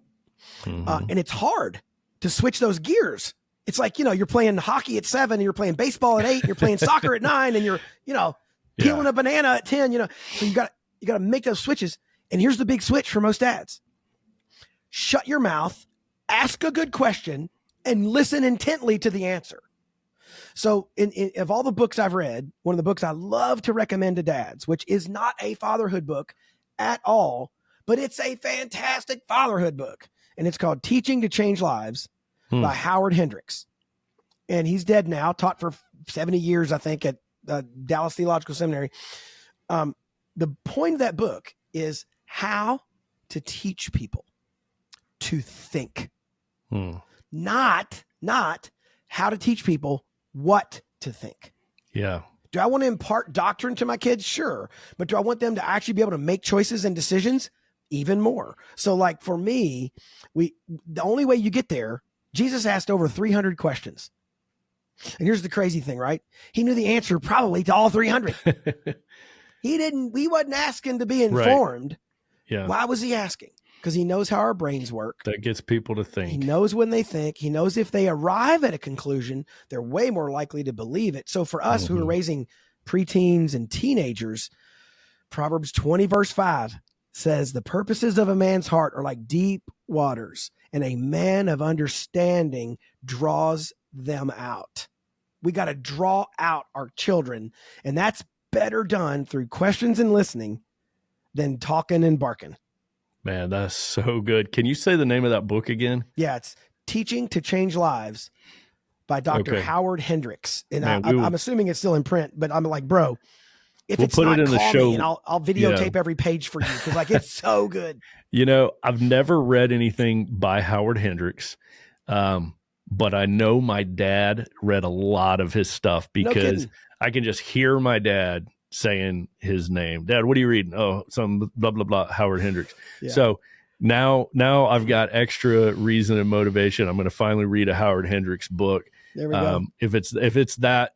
And it's hard to switch those gears. It's like, you're playing hockey at 7 and you're playing baseball at 8, and you're playing soccer at 9, and you're, peeling a banana at 10, so you got to make those switches. And here's the big switch for most dads. Shut your mouth, ask a good question, and listen intently to the answer. So of all the books I've read, one of the books I love to recommend to dads, which is not a fatherhood book at all, but it's a fantastic fatherhood book. And it's called Teaching to Change Lives by Howard Hendricks. And he's dead now, taught for 70 years, I think, at Dallas Theological Seminary. The point of that book is how to teach people to think, not how to teach people what to think. Yeah. Do I want to impart doctrine to my kids? Sure. But do I want them to actually be able to make choices and decisions? Even more. So like for me, the only way you get there, Jesus asked over 300 questions. And here's the crazy thing, right? He knew the answer probably to all 300. He wasn't asking to be informed. Right. Yeah. Why was he asking? Because he knows how our brains work. That gets people to think. He knows when they think. He knows if they arrive at a conclusion, they're way more likely to believe it. So for us who are raising preteens and teenagers, Proverbs 20 verse 5 says, the purposes of a man's heart are like deep waters, and a man of understanding draws them out. We got to draw out our children, and that's better done through questions and listening than talking and barking. Man, that's so good. Can you say the name of that book again? Yeah, it's Teaching to Change Lives by Dr. Howard Hendricks. And man, I'm assuming it's still in print, but I'm like, bro, if it's put not, it in the call show, me and I'll videotape every page for you, because like it's so good. I've never read anything by Howard Hendricks, but I know my dad read a lot of his stuff, because I can just hear my dad saying his name. Dad, what are you reading? Oh, some blah, blah, blah, Howard Hendricks. Yeah. So now I've got extra reason and motivation. I'm going to finally read a Howard Hendricks book. There we go. If it's that,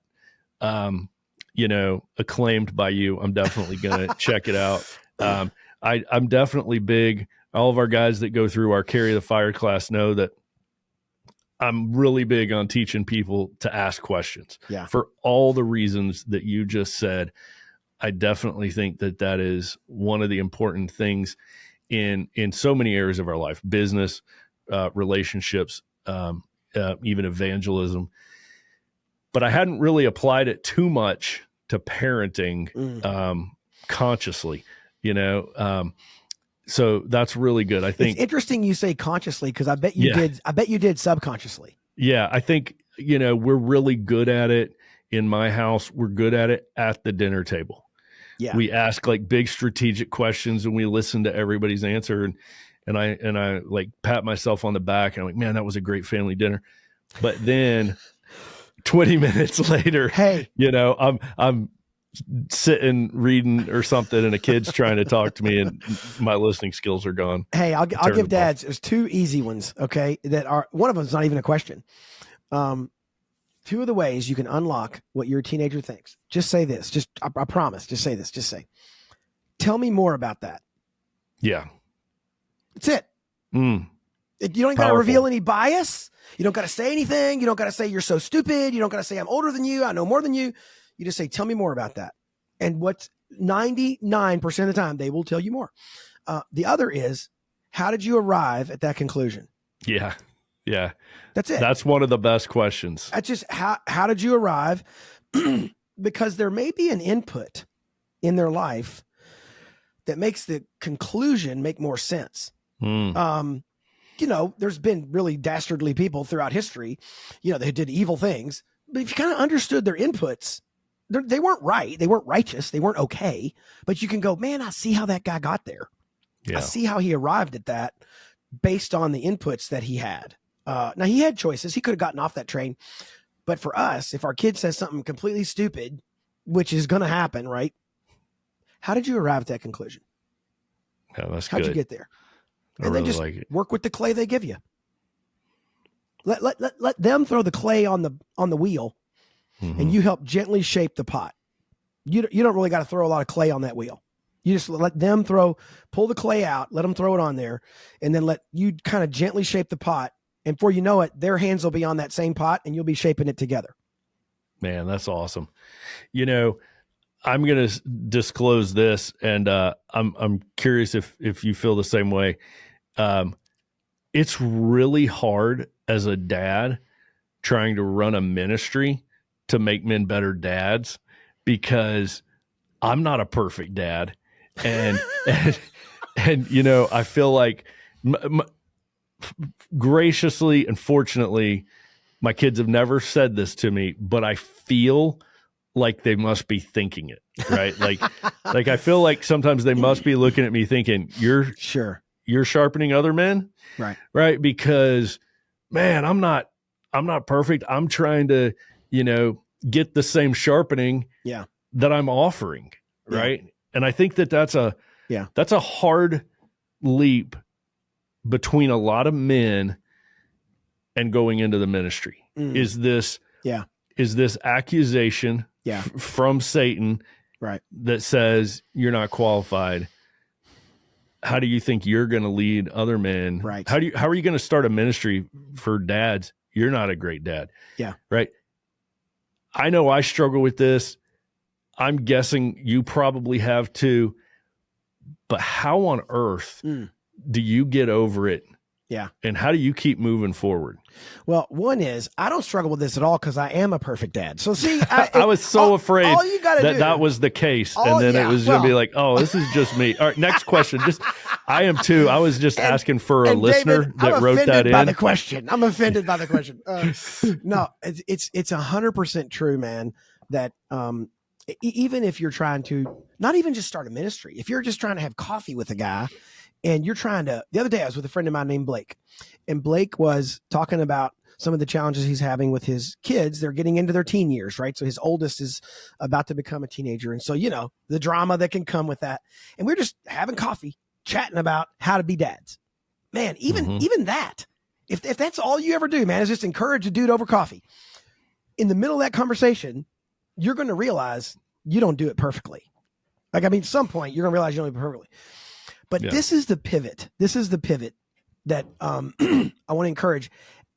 acclaimed by you, I'm definitely going to check it out. I'm definitely big. All of our guys that go through our Carry the Fire class know that I'm really big on teaching people to ask questions. Yeah. For all the reasons that you just said. I definitely think that is one of the important things in so many areas of our life, business, relationships, even evangelism. But I hadn't really applied it too much to parenting consciously, so that's really good. I think it's interesting you say consciously, because I bet you did. I bet you did subconsciously. Yeah, I think we're really good at it in my house. We're good at it at the dinner table. Yeah, we ask like big strategic questions and we listen to everybody's answer, and I like pat myself on the back and I'm like, man, that was a great family dinner. But then 20 minutes later, hey, I'm sitting reading or something and a kid's trying to talk to me and my listening skills are gone. Hey, I'll give dads, there's two easy ones, okay, that are, one of them is not even a question. Two of the ways you can unlock what your teenager thinks. Just say this. I promise. Just say this. Just say, tell me more about that. Yeah. That's it. You don't got to reveal any bias. You don't got to say anything. You don't got to say you're so stupid. You don't got to say I'm older than you. I know more than you. You just say, tell me more about that. And what's 99% of the time, they will tell you more. The other is, how did you arrive at that conclusion? Yeah. Yeah. That's it. That's one of the best questions. That's just how did you arrive? Because there may be an input in their life that makes the conclusion make more sense. There's been really dastardly people throughout history, they did evil things, but if you kind of understood their inputs, they weren't right. They weren't righteous. They weren't okay, but you can go, man, I see how that guy got there. Yeah. I see how he arrived at that based on the inputs that he had. Now he had choices. He could have gotten off that train, but for us, if our kid says something completely stupid, which is going to happen, right? How did you arrive at that conclusion? Yeah, that's How'd good. you get there? I And really then just like it. work with the clay they give you. Let them throw the clay on the wheel, and you help gently shape the pot. You don't really got to throw a lot of clay on that wheel. You just let them pull the clay out, let them throw it on there, and then let you kind of gently shape the pot. And before you know it, their hands will be on that same pot and you'll be shaping it together. Man, that's awesome. I'm going to disclose this, and I'm curious if you feel the same way. It's really hard as a dad trying to run a ministry to make men better dads, because I'm not a perfect dad. And I feel like graciously and fortunately, my kids have never said this to me, but I feel like they must be thinking it, right? like I feel like sometimes they must be looking at me thinking, you're sharpening other men. Right. Because man, I'm not perfect. I'm trying to, get the same sharpening that I'm offering. Right. And I think that's a hard leap between a lot of men and going into the ministry. Is this accusation from Satan that says you're not qualified? How do you think you're going to lead other men? Right. How are you going to start a ministry for dads? You're not a great dad. Yeah. Right. I know I struggle with this. I'm guessing you probably have too. But how on earth do you get over it? Yeah. And how do you keep moving forward? Well, one is, I don't struggle with this at all because I am a perfect dad. So see, I was so afraid all you gotta that was the case. And then it was going to be like, oh, this is just me. All right, next question. I am too. I was just asking for a listener David, that wrote that in. I'm offended by the question. No, it's 100% true, man, that even if you're trying to not even just start a ministry, if you're just trying to have coffee with a guy, and you're trying to, the other day I was with a friend of mine named Blake, and Blake was talking about some of the challenges he's having with his kids. They're getting into their teen years, right? So his oldest is about to become a teenager. And so, the drama that can come with that. And we're just having coffee, chatting about how to be dads. Man, even that, if that's all you ever do, man, is just encourage a dude over coffee. In the middle of that conversation, you're going to realize you don't do it perfectly. At some point you're going to realize you don't do it perfectly. But this is the pivot. This is the pivot that I want to encourage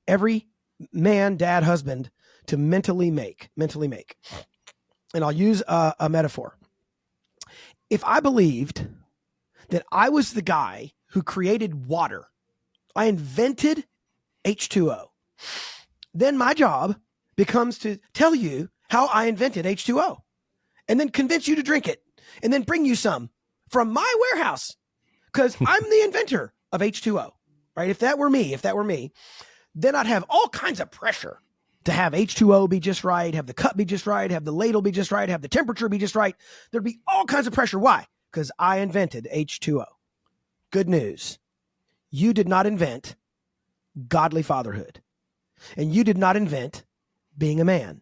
every man, dad, husband to mentally make. And I'll use a metaphor. If I believed that I was the guy who created water, I invented H2O, then my job becomes to tell you how I invented H2O and then convince you to drink it and then bring you some from my warehouse because I'm the inventor of H2O, right? If that were me, then I'd have all kinds of pressure to have H2O be just right, have the cup be just right, have the ladle be just right, have the temperature be just right. There'd be all kinds of pressure. Why? Because I invented H2O. Good news. You did not invent godly fatherhood. And you did not invent being a man.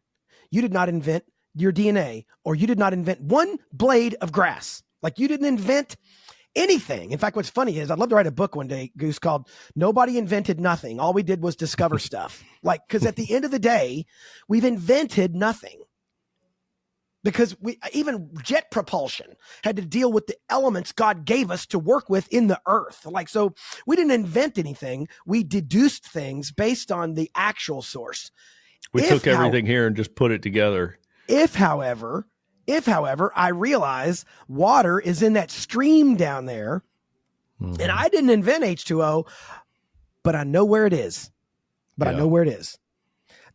You did not invent your DNA, or you did not invent one blade of grass. Like you didn't invent anything. In fact, what's funny is I'd love to write a book one day, Goose, called Nobody Invented Nothing. All we did was discover stuff. Because at the end of the day, we've invented nothing. Because even jet propulsion had to deal with the elements God gave us to work with in the earth. So we didn't invent anything. We deduced things based on the actual source. We took everything here and just put it together. If, however, I realize water is in that stream down there, and I didn't invent H2O, but I know where it is.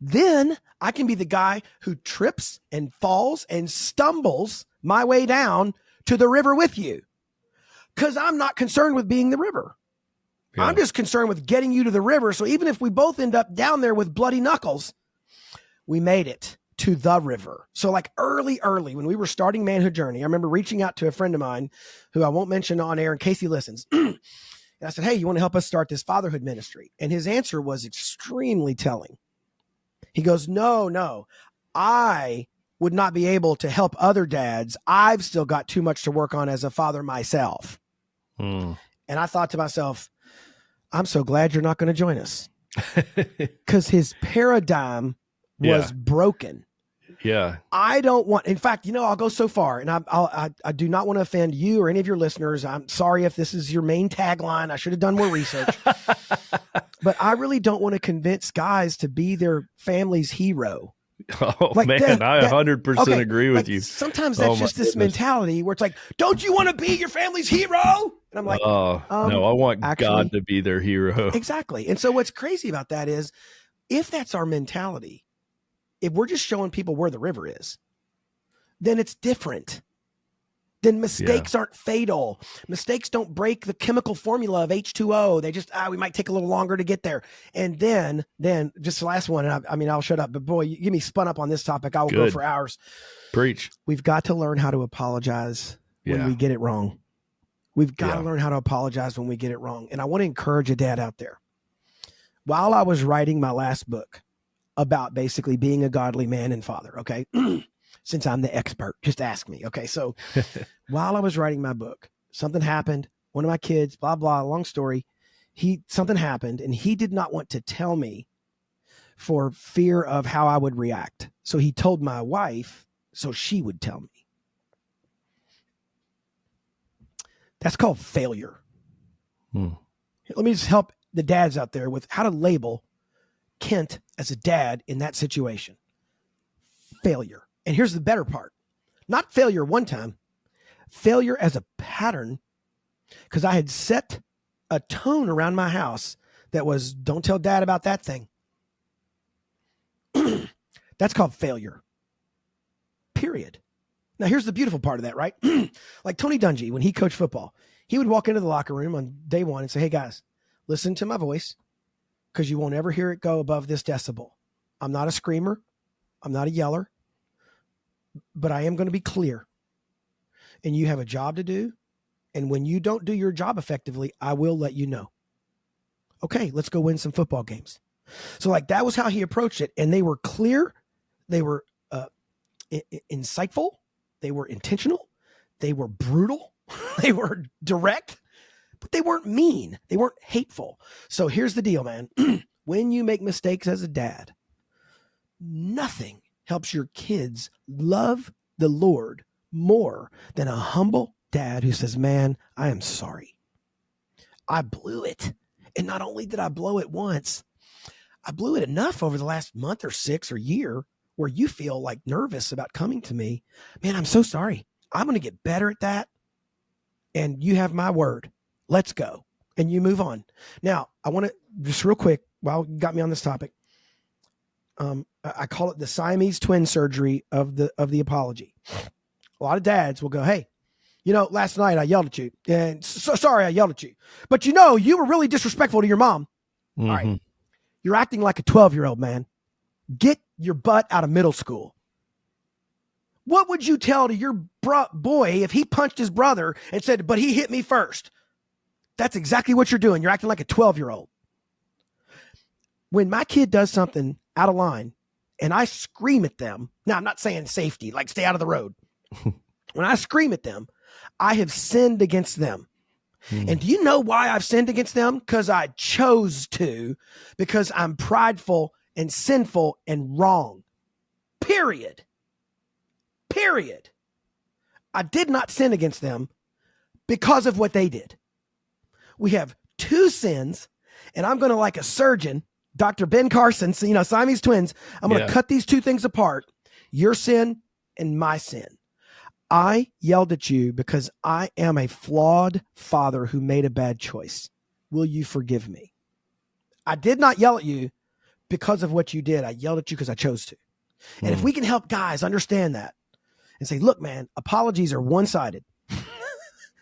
Then I can be the guy who trips and falls and stumbles my way down to the river with you. Because I'm not concerned with being the river. Yeah. I'm just concerned with getting you to the river. So even if we both end up down there with bloody knuckles, we made it to the river. So early when we were starting Manhood Journey, I remember reaching out to a friend of mine who I won't mention on air in case he listens. And I said, hey, you want to help us start this fatherhood ministry? And his answer was extremely telling. He goes, no, I would not be able to help other dads. I've still got too much to work on as a father myself. And I thought to myself, I'm so glad you're not going to join us. Because his paradigm was broken. Yeah. I don't want, in fact, I'll go so far, and I do not want to offend you or any of your listeners. I'm sorry if this is your main tagline. I should have done more research. But I really don't want to convince guys to be their family's hero. Oh, man, I 100% agree with you. Sometimes that's just this mentality where it's don't you want to be your family's hero? And I'm like, no, I want God to be their hero. Exactly. And so what's crazy about that is if that's our mentality, if we're just showing people where the river is, then it's different. Then mistakes aren't fatal. Mistakes don't break the chemical formula of H2O. They just, we might take a little longer to get there. And then just the last one, and I'll shut up, but boy, you get me spun up on this topic. I will go for hours. Preach. We've got to learn how to apologize when we get it wrong. We've got to learn how to apologize when we get it wrong. And I want to encourage a dad out there. While I was writing my last book about basically being a godly man and father, okay? Since I'm the expert, just ask me. Okay. So while I was writing my book, something happened. One of my kids, blah, blah, long story. Something happened and he did not want to tell me for fear of how I would react. So he told my wife so she would tell me. That's called failure. Let me just help the dads out there with how to label Kent as a dad in that situation. Failure. And here's the better part. Not failure one time, failure as a pattern, because I had set a tone around my house that was, don't tell dad about that thing. That's called failure. Period. Now, here's the beautiful part of that, right? Like Tony Dungy, when he coached football, he would walk into the locker room on day one and say, hey, guys, listen to my voice because you won't ever hear it go above this decibel. I'm not a screamer. I'm not a yeller. But I am going to be clear. And you have a job to do. And when you don't do your job effectively, I will let you know. Okay, let's go win some football games. So like that was how he approached it. And they were clear. They were insightful. They were intentional. They were brutal. They were direct, but they weren't mean. They weren't hateful. So here's the deal, man. When you make mistakes as a dad, nothing helps your kids love the Lord more than a humble dad who says, man, I am sorry. I blew it. And not only did I blow it once, I blew it enough over the last month or 6 or year where you feel like nervous about coming to me. Man, I'm so sorry. I'm going to get better at that. And you have my word. Let's go. And you move on. Now, I want to just real quick, while you got me on this topic, I call it the Siamese twin surgery of the apology. A lot of dads will go, hey, last night I yelled at you, and so sorry I yelled at you, but you were really disrespectful to your mom. Mm-hmm. All right. You're acting like a 12-year-old, man. Get your butt out of middle school. What would you tell to your boy if he punched his brother and said, but he hit me first? That's exactly what you're doing. You're acting like a 12-year-old. When my kid does something out of line and I scream at them, now I'm not saying safety, like stay out of the road. When I scream at them, I have sinned against them. And do you know why I've sinned against them? Because I chose to, because I'm prideful and sinful and wrong. Period. I did not sin against them because of what they did. We have 2 sins, and I'm going to, like a surgeon, Dr. Ben Carson, Siamese twins, I'm going to cut these 2 things apart, your sin and my sin. I yelled at you because I am a flawed father who made a bad choice. Will you forgive me? I did not yell at you because of what you did. I yelled at you because I chose to. And if we can help guys understand that and say, look, man, apologies are one-sided.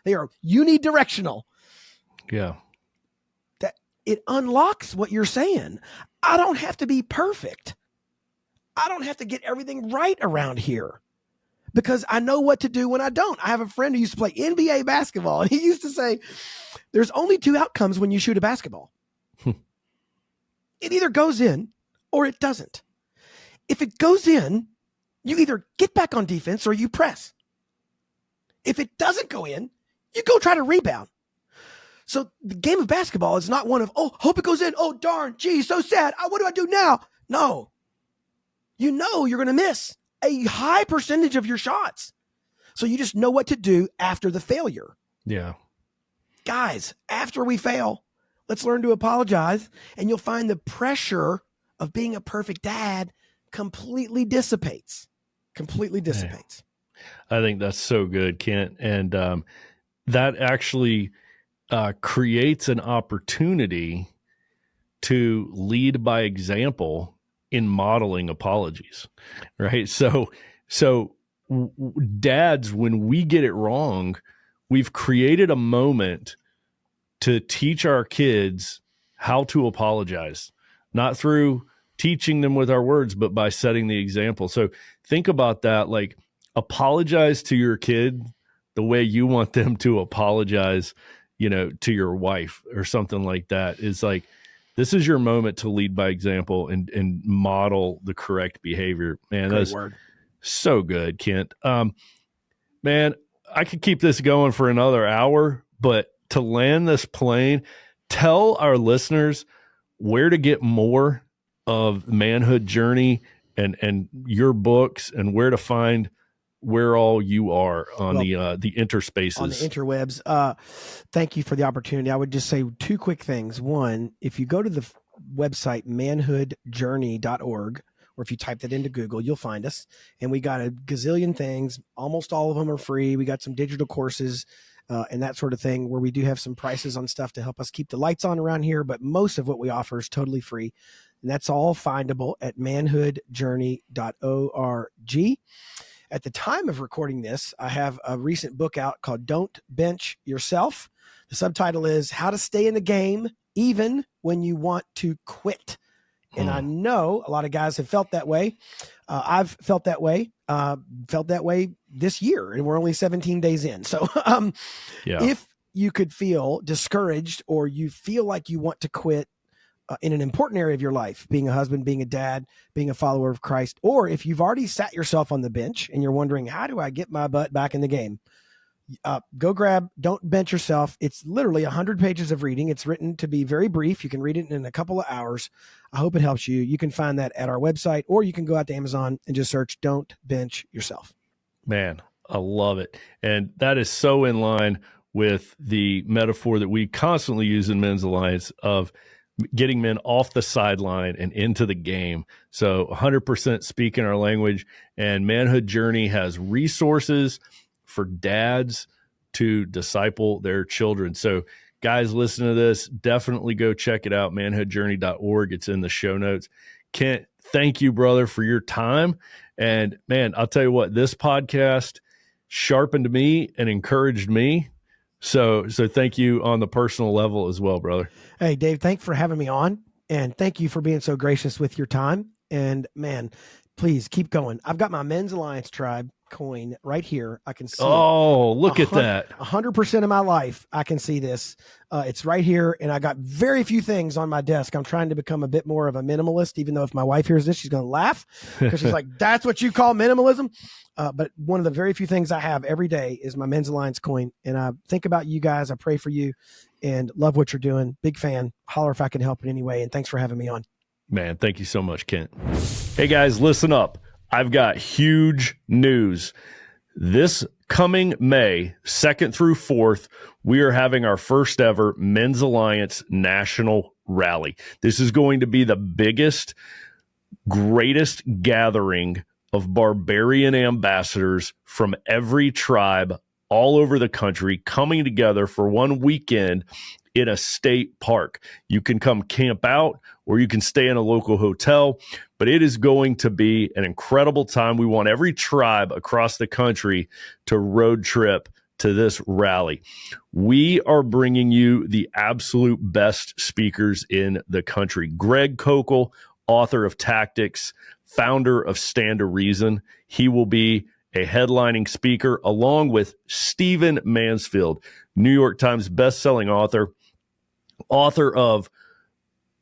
They are unidirectional. Yeah. That it unlocks what you're saying. I don't have to be perfect. I don't have to get everything right around here, because I know what to do when I don't. I have a friend who used to play NBA basketball, and he used to say, there's only 2 outcomes when you shoot a basketball. It either goes in or it doesn't. If it goes in, you either get back on defense or you press. If it doesn't go in, you go try to rebound. So the game of basketball is not one of, oh, hope it goes in. Oh, darn, gee, so sad. What do I do now? No. You're going to miss a high percentage of your shots. So you just know what to do after the failure. Yeah. Guys, after we fail, let's learn to apologize, and you'll find the pressure of being a perfect dad completely dissipates. I think that's so good, Kent. And that actually creates an opportunity to lead by example in modeling apologies, right? So dads, when we get it wrong, we've created a moment to teach our kids how to apologize, not through teaching them with our words, but by setting the example. So think about that. Like, apologize to your kid the way you want them to apologize, to your wife or something like that. Is like, this is your moment to lead by example and model the correct behavior. Man, that's so good, Kent. Man, I could keep this going for another hour, but to land this plane, tell our listeners where to get more of Manhood Journey and your books, and where to find where all you are on the interspaces. On the interwebs. Thank you for the opportunity. I would just say 2 quick things. One, if you go to the website manhoodjourney.org, or if you type that into Google, you'll find us. And we got a gazillion things. Almost all of them are free. We got some digital courses and that sort of thing, where we do have some prices on stuff to help us keep the lights on around here. But most of what we offer is totally free. And that's all findable at manhoodjourney.org. At the time of recording this, I have a recent book out called Don't Bench Yourself. The subtitle is How to Stay in the Game Even When You Want to Quit. And I know a lot of guys have felt that way. I've felt that way this year, and we're only 17 days in. So if you could feel discouraged, or you feel like you want to quit, in an important area of your life, being a husband, being a dad, being a follower of Christ, or if you've already sat yourself on the bench and you're wondering, how do I get my butt back in the game? Go grab Don't Bench Yourself. It's literally 100 pages of reading. It's written to be very brief. You can read it in a couple of hours. I hope it helps you. You can find that at our website, or you can go out to Amazon and just search Don't Bench Yourself. Man, I love it. And that is so in line with the metaphor that we constantly use in Men's Alliance of getting men off the sideline and into the game. So 100% speaking our language, and Manhood Journey has resources for dads to disciple their children. So guys, listen to this. Definitely go check it out, manhoodjourney.org. It's in the show notes. Kent, thank you, brother, for your time. And man, I'll tell you what, this podcast sharpened me and encouraged me. So thank you on the personal level as well, brother. Hey, Dave, thanks for having me on. And thank you for being so gracious with your time. And man, please keep going. I've got my Men's Alliance Tribe coin right here. I can see look at that. 100% of my life I can see this. It's right here, and I got very few things on my desk. I'm trying to become a bit more of a minimalist, even though if my wife hears this, she's going to laugh because she's like, that's what you call minimalism? But one of the very few things I have every day is my Men's Alliance coin, and I think about you guys. I pray for you and love what you're doing. Big fan. Holler if I can help in any way, and thanks for having me on. Man, thank you so much, Kent. Hey guys, listen up. I've got huge news. This coming May 2nd through 4th, we are having our first ever Men's Alliance National Rally. This is going to be the biggest, greatest gathering of barbarian ambassadors from every tribe all over the country coming together for one weekend in a state park. You can come camp out or you can stay in a local hotel, but it is going to be an incredible time. We want every tribe across the country to road trip to this rally. We are bringing you the absolute best speakers in the country. Greg Kokel, author of Tactics, founder of Stand to Reason. He will be a headlining speaker along with Stephen Mansfield, New York Times bestselling author of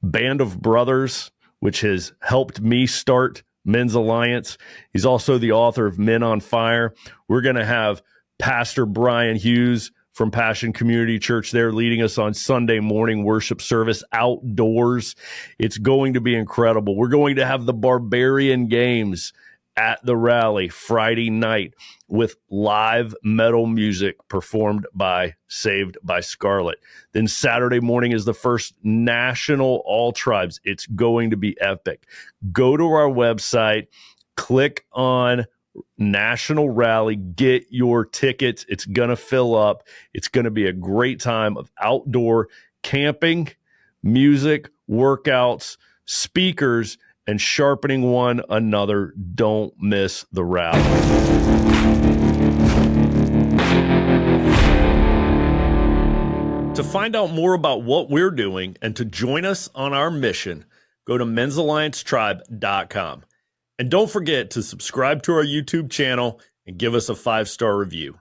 Band of Brothers, which has helped me start Men's Alliance. He's also the author of Men on Fire. We're going to have Pastor Brian Hughes from Passion Community Church there leading us on Sunday morning worship service outdoors. It's going to be incredible. We're going to have the Barbarian Games at the rally Friday night with live metal music performed by Saved by Scarlet. Then Saturday morning is the first national all tribes. It's going to be epic. Go to our website, click on National Rally, get your tickets. It's going to fill up. It's going to be a great time of outdoor camping, music, workouts, speakers, and sharpening one another. Don't miss the rally. To find out more about what we're doing and to join us on our mission, go to men'salliancetribe.com. And don't forget to subscribe to our YouTube channel and give us a 5-star review.